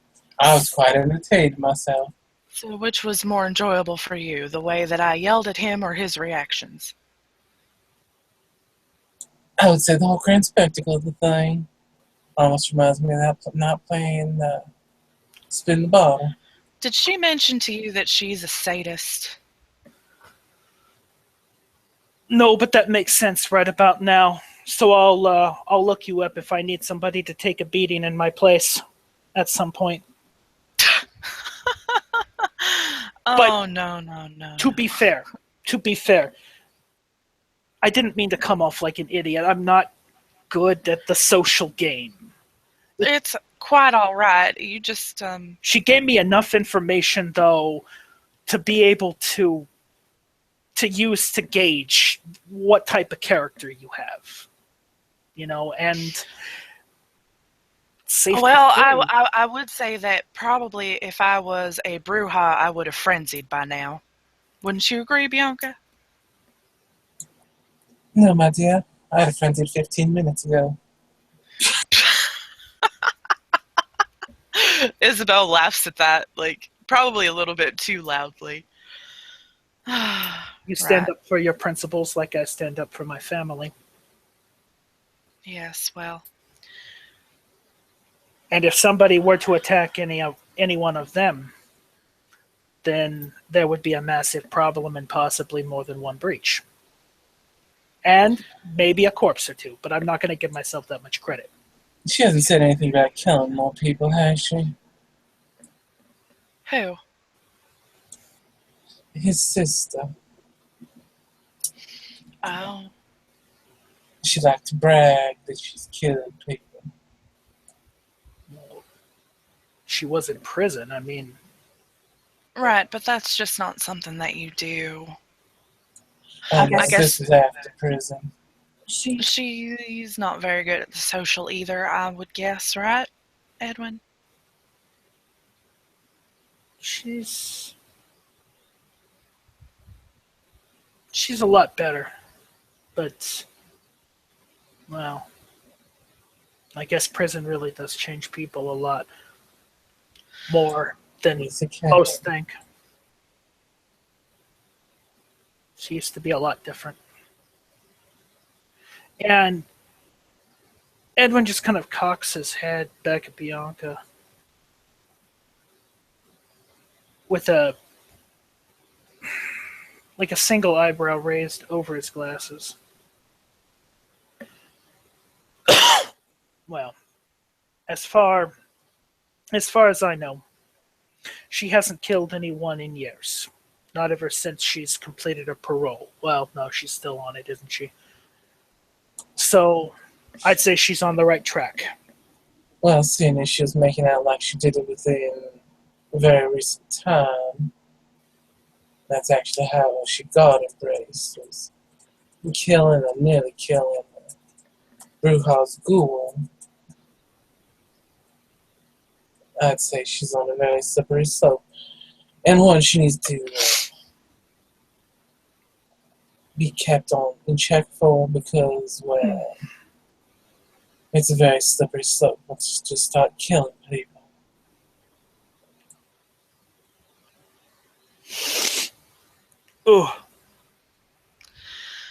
A: I was quite entertained myself.
C: So which was more enjoyable for you, the way that I yelled at him or his reactions?
A: I would say the whole grand spectacle of the thing almost reminds me of that not playing spin the bottle.
C: Did she mention to you that she's a sadist?
B: No, but that makes sense right about now. So I'll look you up if I need somebody to take a beating in my place at some point.
C: Oh, no.
B: To be fair, I didn't mean to come off like an idiot. I'm not good at the social game.
C: It's quite all right. You just,
B: She gave me enough information, though, to be able to use to gauge what type of character you have. You know, and...
C: Well, I would say that probably if I was a Bruja, I would have frenzied by now. Wouldn't you agree, Bianca?
A: No, my dear. I had a frenzy 15 minutes ago.
C: Isabel laughs at that, like, probably a little bit too loudly.
B: You stand up for your principles like I stand up for my family.
C: Yes, well...
B: And if somebody were to attack any one of them, then there would be a massive problem and possibly more than one breach. And maybe a corpse or two, but I'm not going to give myself that much credit.
A: She hasn't said anything about killing more people, has she?
C: Who?
A: His sister.
C: Oh.
A: She liked to brag that she's killing people.
B: She was in prison. I mean,
C: Right, but that's just not something that you do.
A: I
C: I guess
A: this was after prison.
C: she's not very good at the social either, I would guess, right, Edwin?
B: she's a lot better. But, well, I guess prison really does change people a lot more than
A: He's a cat.
B: most think. She used to be a lot different. And Edwin just kind of cocks his head back at Bianca with a single eyebrow raised over his glasses. Well, as far as I know, she hasn't killed anyone in years. Not ever since she's completed her parole. Well, no, she's still on it, isn't she? So, I'd say she's on the right track.
A: Well, seeing as she was making out like she did it within a very recent time, that's actually how she got her brace, was killing or nearly killing Brujal's ghoul. I'd say she's on a very slippery slope. And one she needs to be kept in check for because, well, it's a very slippery slope. Let's just start killing people.
B: Ugh.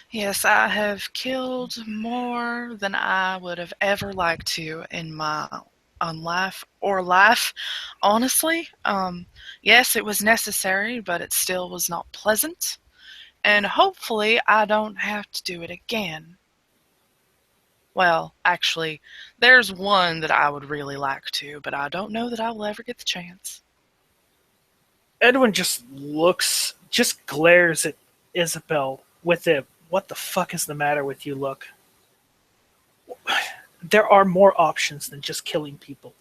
C: Yes, I have killed more than I would have ever liked to in my life. Honestly, yes, it was necessary, but it still was not pleasant. And hopefully I don't have to do it again. Well, actually, there's one that I would really like to, but I don't know that I will ever get the chance.
B: Edwin just glares at Isabel with a "what the fuck is the matter with you" look. There are more options than just killing people.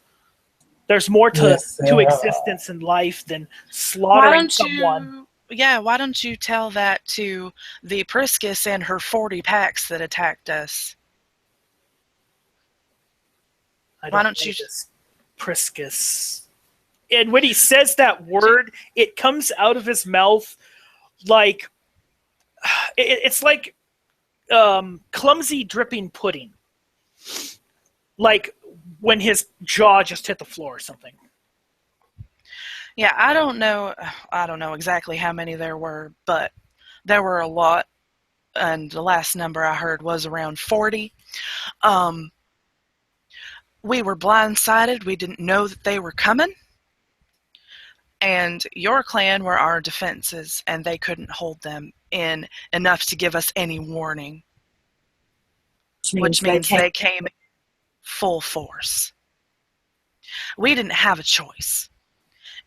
B: There's more to existence in life than slaughtering someone.
C: Why don't you tell that to the Priscus and her 40 packs that attacked us?
B: Why don't you just Priscus? And when he says that word, it comes out of his mouth like it's like clumsy dripping pudding. Like when his jaw just hit the floor or something.
C: Yeah, I don't know exactly how many there were, but there were a lot, and the last number I heard was around 40. We were blindsided. We didn't know that they were coming. And your clan were our defenses, and they couldn't hold them in enough to give us any warning. Which means they came full force. We didn't have a choice.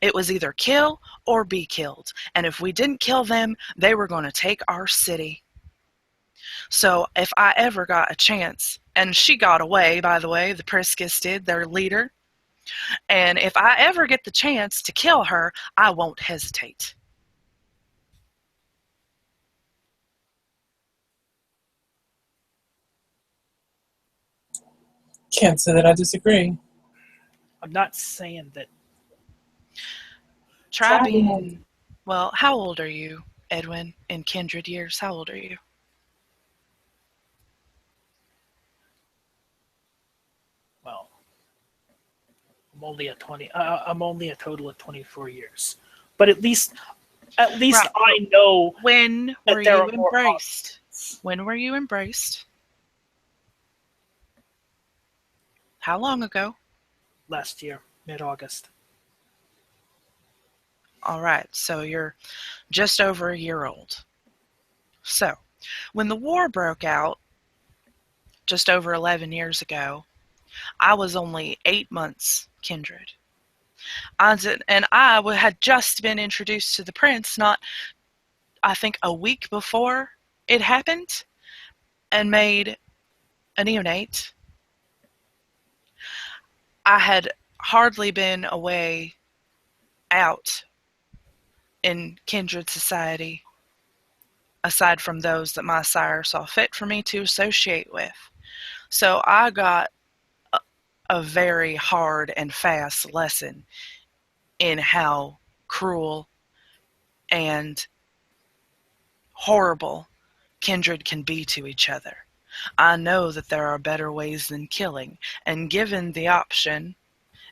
C: It was either kill or be killed. And if we didn't kill them, they were going to take our city. So if I ever got a chance, and she got away, by the way, the Priscus did, their leader, and if I ever get the chance to kill her, I won't hesitate.
A: Can't say that I disagree.
B: I'm not saying that.
C: Try being... Well, how old are you, Edwin, in kindred years? How old are you?
B: Well, I'm only a total of 24 years. But at least right. I know
C: when were you embraced? When were you embraced? How long ago?
B: Last year, mid-August.
C: All right, so you're just over a year old. So, when the war broke out, just over 11 years ago, I was only 8 months kindred. Had just been introduced to the prince, not, I think, a week before it happened, and made a neonate. I had hardly been away out in kindred society, aside from those that my sire saw fit for me to associate with. So I got a very hard and fast lesson in how cruel and horrible kindred can be to each other. I know that there are better ways than killing, and given the option,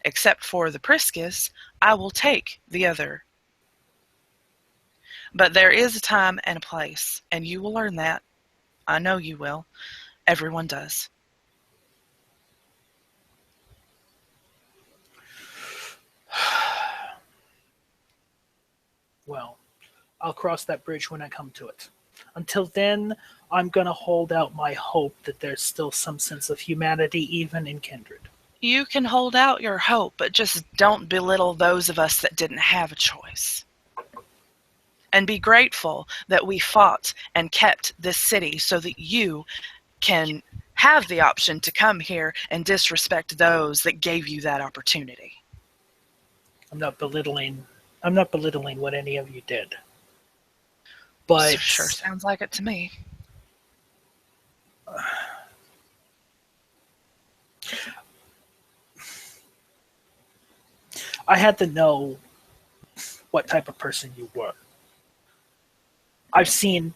C: except for the Priscus, I will take the other. But there is a time and a place, and you will learn that. I know you will. Everyone does.
B: Well, I'll cross that bridge when I come to it. Until then, I'm going to hold out my hope that there's still some sense of humanity even in kindred.
C: You can hold out your hope, but just don't belittle those of us that didn't have a choice. And be grateful that we fought and kept this city so that you can have the option to come here and disrespect those that gave you that opportunity.
B: I'm not belittling what any of you did. But
C: Sure sounds like it to me.
B: I had to know what type of person you were. I've seen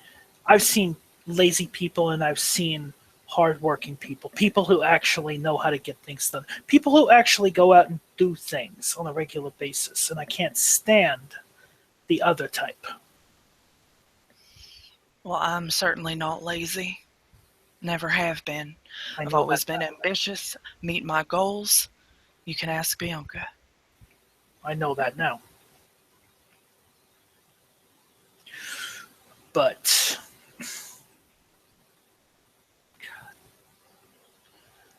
B: lazy people, and I've seen hardworking people, people who actually know how to get things done, people who actually go out and do things on a regular basis, and I can't stand the other type.
C: Well, I'm certainly not lazy. Never have been. I've
B: know
C: always
B: that
C: been ambitious, meet my goals. You can ask Bianca.
B: I know that now. But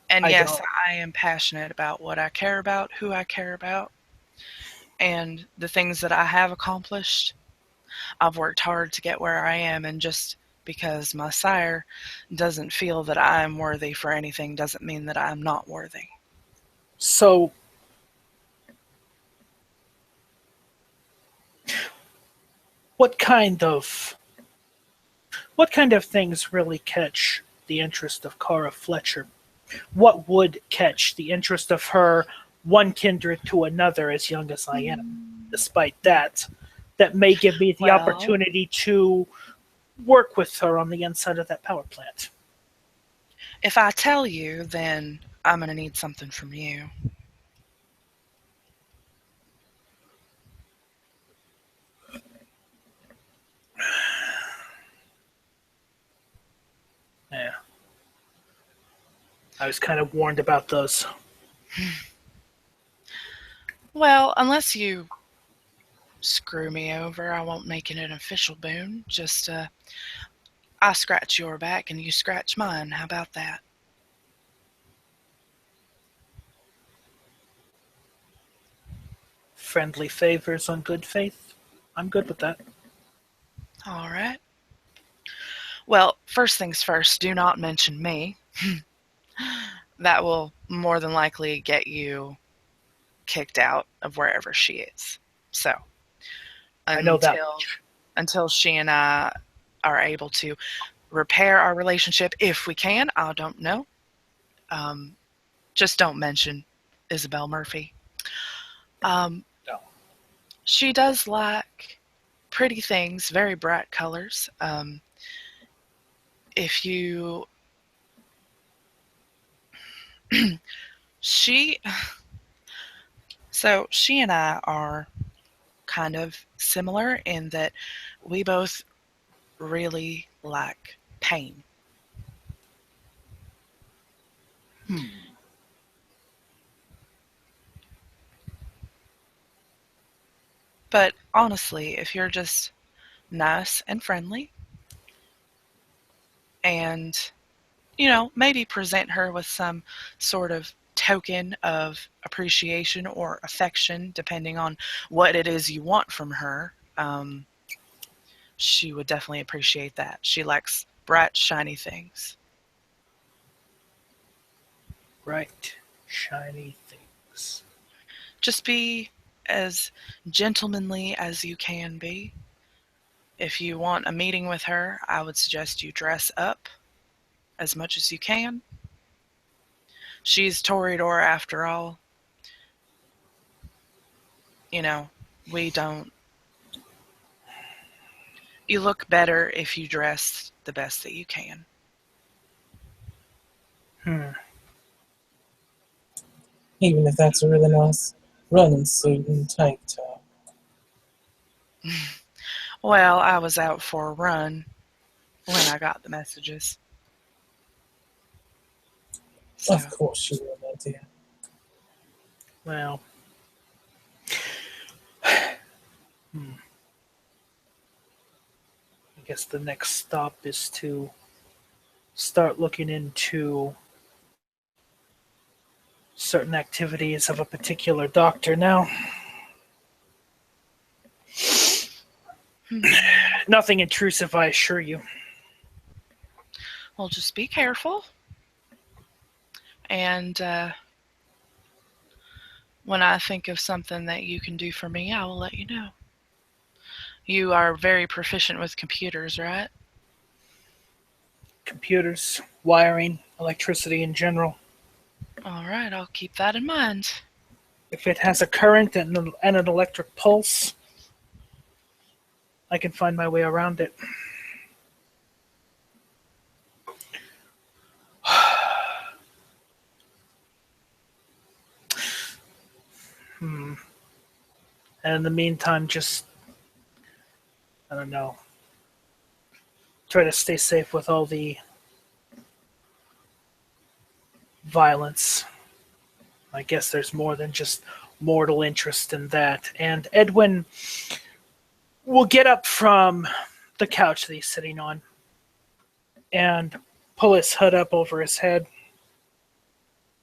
C: And
B: I
C: yes,
B: don't.
C: I am passionate about what I care about, who I care about, and the things that I have accomplished. I've worked hard to get where I am, and just because my sire doesn't feel that I am worthy for anything doesn't mean that I am not worthy.
B: So, what kind of things really catch the interest of Cara Fletcher? What would catch the interest of her, one kindred to another, as young as I am? Despite that may give me the
C: Well,
B: opportunity to work with her on the inside of that power plant.
C: if I tell you, then I'm going to need something from you.
B: Yeah. I was kind of warned about those.
C: Well, unless you screw me over, I won't make it an official boon. Just, I scratch your back and you scratch mine. How about that?
B: Friendly favors on good faith. I'm good with that.
C: All right. Well, first things first, do not mention me. That will more than likely get you kicked out of wherever she is. So,
B: I know that
C: until she and I are able to repair our relationship, if we can, I don't know. Just don't mention Isabel Murphy.
B: No.
C: She does like pretty things, very bright colors. If you... So she and I are kind of similar in that we both really like pain. But honestly, if you're just nice and friendly and, maybe present her with some sort of token of appreciation or affection, depending on what it is you want from her, she would definitely appreciate that. She likes bright, shiny things.
B: Bright, shiny things.
C: Just be as gentlemanly as you can be. If you want a meeting with her, I would suggest you dress up as much as you can. She's Toreador after all. You know, we don't... You look better if you dress the best that you can.
A: Even if that's a really nice running suit and tank top.
C: Well, I was out for a run when I got the messages. So,
A: Of course you will, my dear.
B: Well, I guess the next stop is to start looking into certain activities of a particular doctor now. Nothing intrusive, I assure you.
C: well, just be careful. And when I think of something that you can do for me, I will let you know. You are very proficient with computers, right?
B: Computers, wiring, electricity in general.
C: All right, I'll keep that in mind.
B: If it has a current and an electric pulse, I can find my way around it. And in the meantime, just, I don't know, try to stay safe with all the violence. I guess there's more than just mortal interest in that. And Edwin will get up from the couch that he's sitting on and pull his hood up over his head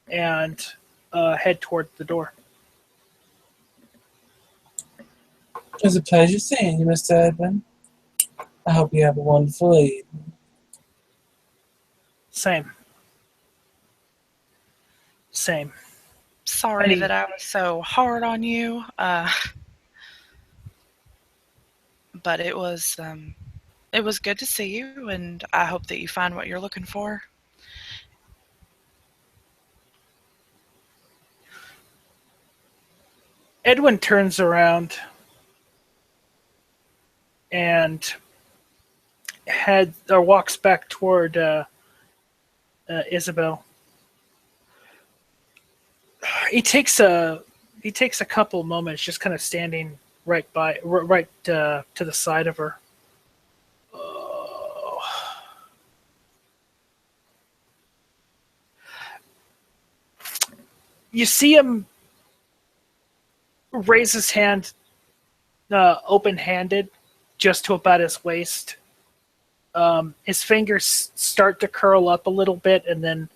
B: and head toward the door.
A: It was a pleasure seeing you, Mr. Edwin. I hope you have a wonderful evening.
B: Same.
C: Sorry that I was so hard on you, but it was good to see you, and I hope that you find what you're looking for.
B: Edwin turns around and walks back toward Isabel. He takes a couple moments, just kind of standing right to the side of her. You see him raise his hand, open-handed, just to about his waist. His fingers start to curl up a little bit, and then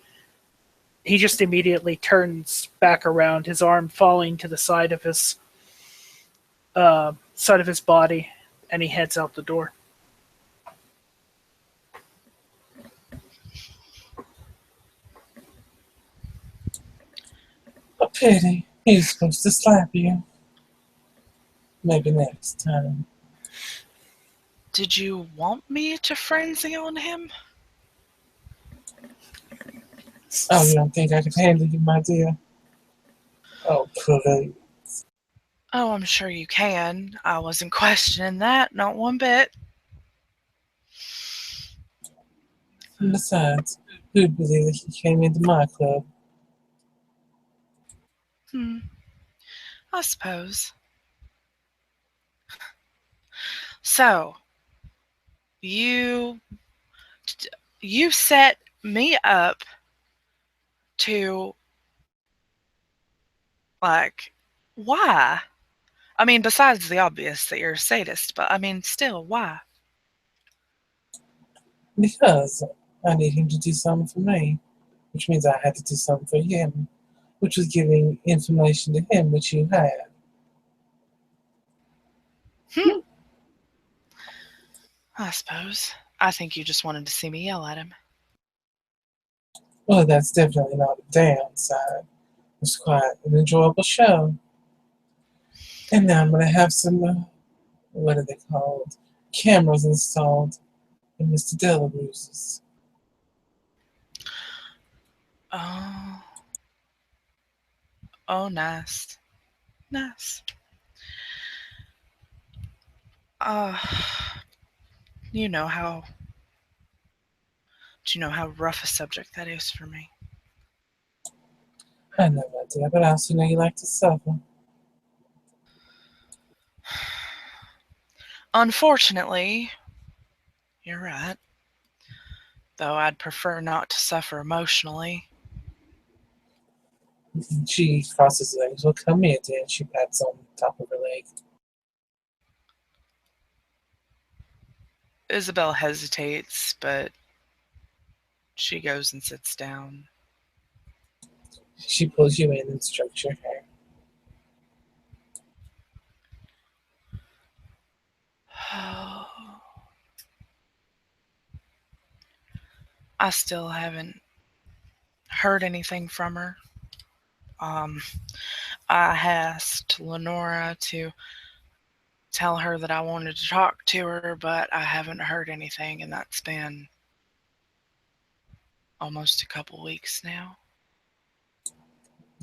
B: he just immediately turns back around, his arm falling to the side of his body, and he heads out the door.
A: A pity. He's supposed to slap you. Maybe next time.
C: Did you want me to frenzy on him?
A: Oh, you don't think I could handle you, my dear? Oh, please.
C: Oh, I'm sure you can. I wasn't questioning that, not one bit.
A: And besides, who'd believe that he came into my club?
C: I suppose. So, you set me up to, like, why? I mean, besides the obvious that you're a sadist, but I mean, still, why?
A: Because I need him to do something for me, which means I had to do something for him. which was giving information to him which you had.
C: I suppose. I think you just wanted to see me yell at him.
A: Well, that's definitely not a downside. It was quite an enjoyable show. And now I'm going to have some, what are they called? Cameras installed in Mr. Delaruse's.
C: Oh. Oh, nice. Nice. Uh, you know how... Do you know how rough a subject that is for me?
A: I have no idea, but I also know you like to suffer.
C: Unfortunately, you're right. Though I'd prefer not to suffer emotionally.
A: She crosses her legs. Well, come here, dear. She pats on the top of her leg.
C: Isabel hesitates, but she goes and sits down.
A: She pulls you in and strokes your hair.
C: I still haven't heard anything from her. I asked Lenora to tell her that I wanted to talk to her, but I haven't heard anything, and that's been almost a couple weeks now.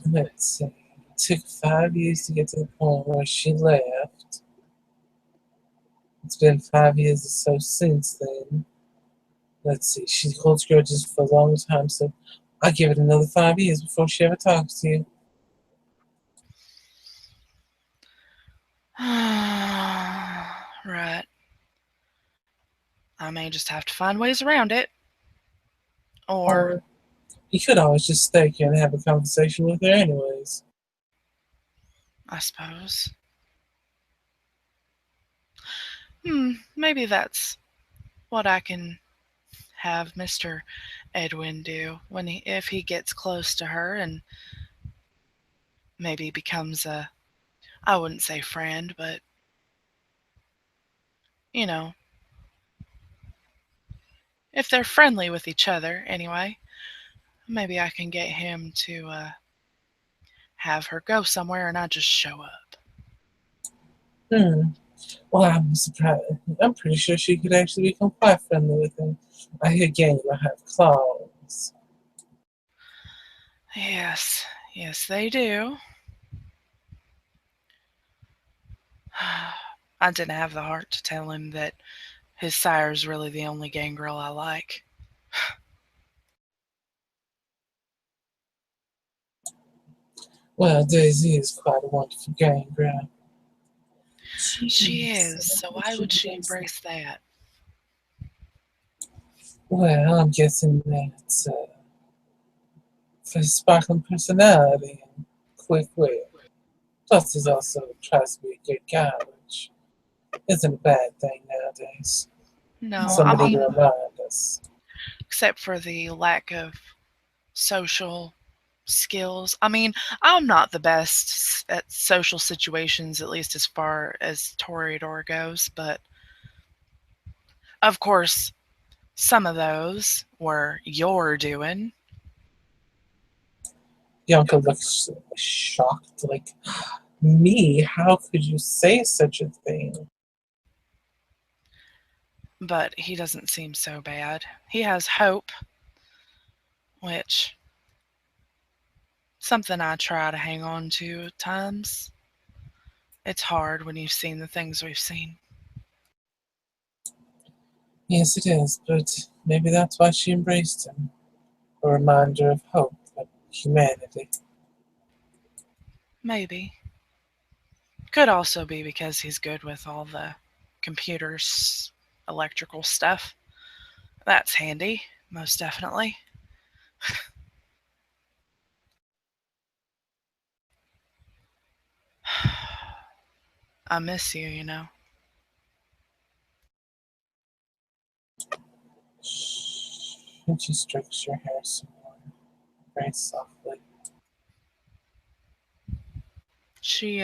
A: Let's see. It took 5 years to get to the point where she left. It's been 5 years or so since then. Let's see. She holds grudges for a long time, so I give it another 5 years before she ever talks to you.
C: Right. I may just have to find ways around it. Or,
A: You could always just stay here and have a conversation with her anyways.
C: I suppose. Maybe that's what I can have Mr. Edwin do if he gets close to her and maybe becomes a, I wouldn't say friend, but, you know, if they're friendly with each other anyway, maybe I can get him to have her go somewhere and I just show up.
A: Well, I'm surprised. I'm pretty sure she could actually become quite friendly with him. I hear Gangrel have claws.
C: Yes, they do. I didn't have the heart to tell him that his sire's really the only gangrel I like.
A: Well, Daisy is quite a wonderful Gangrel.
C: She is, so why would she embrace that?
A: Well, I'm guessing that's for his sparkling personality and quick wit. Plus, he's also tries to be a good guy, which isn't a bad thing nowadays.
C: No,
A: Somebody to remind us.
C: except for the lack of social skills. I mean, I'm not the best at social situations, at least as far as Toreador goes, but of course, some of those were your doing.
A: Bianca looks shocked, like, me? How could you say such a thing?
C: But he doesn't seem so bad. He has hope, which something I try to hang on to at times. It's hard when you've seen the things we've seen.
A: Yes, it is, but maybe that's why she embraced him. A reminder of hope and humanity.
C: Maybe. Could also be because he's good with all the computers, electrical stuff. That's handy, most definitely. I miss you, you know.
A: And she strokes your hair some more, very softly.
C: She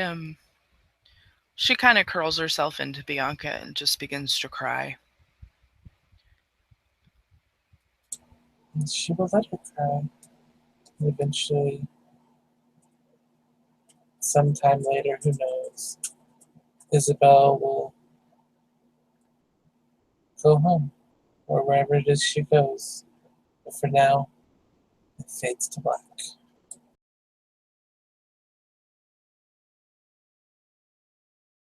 C: kind of curls herself into Bianca and just begins to cry.
A: And she will let her cry. And eventually, sometime later, who knows, Isabel will go home, or wherever it is she goes. But for now, it fades to black.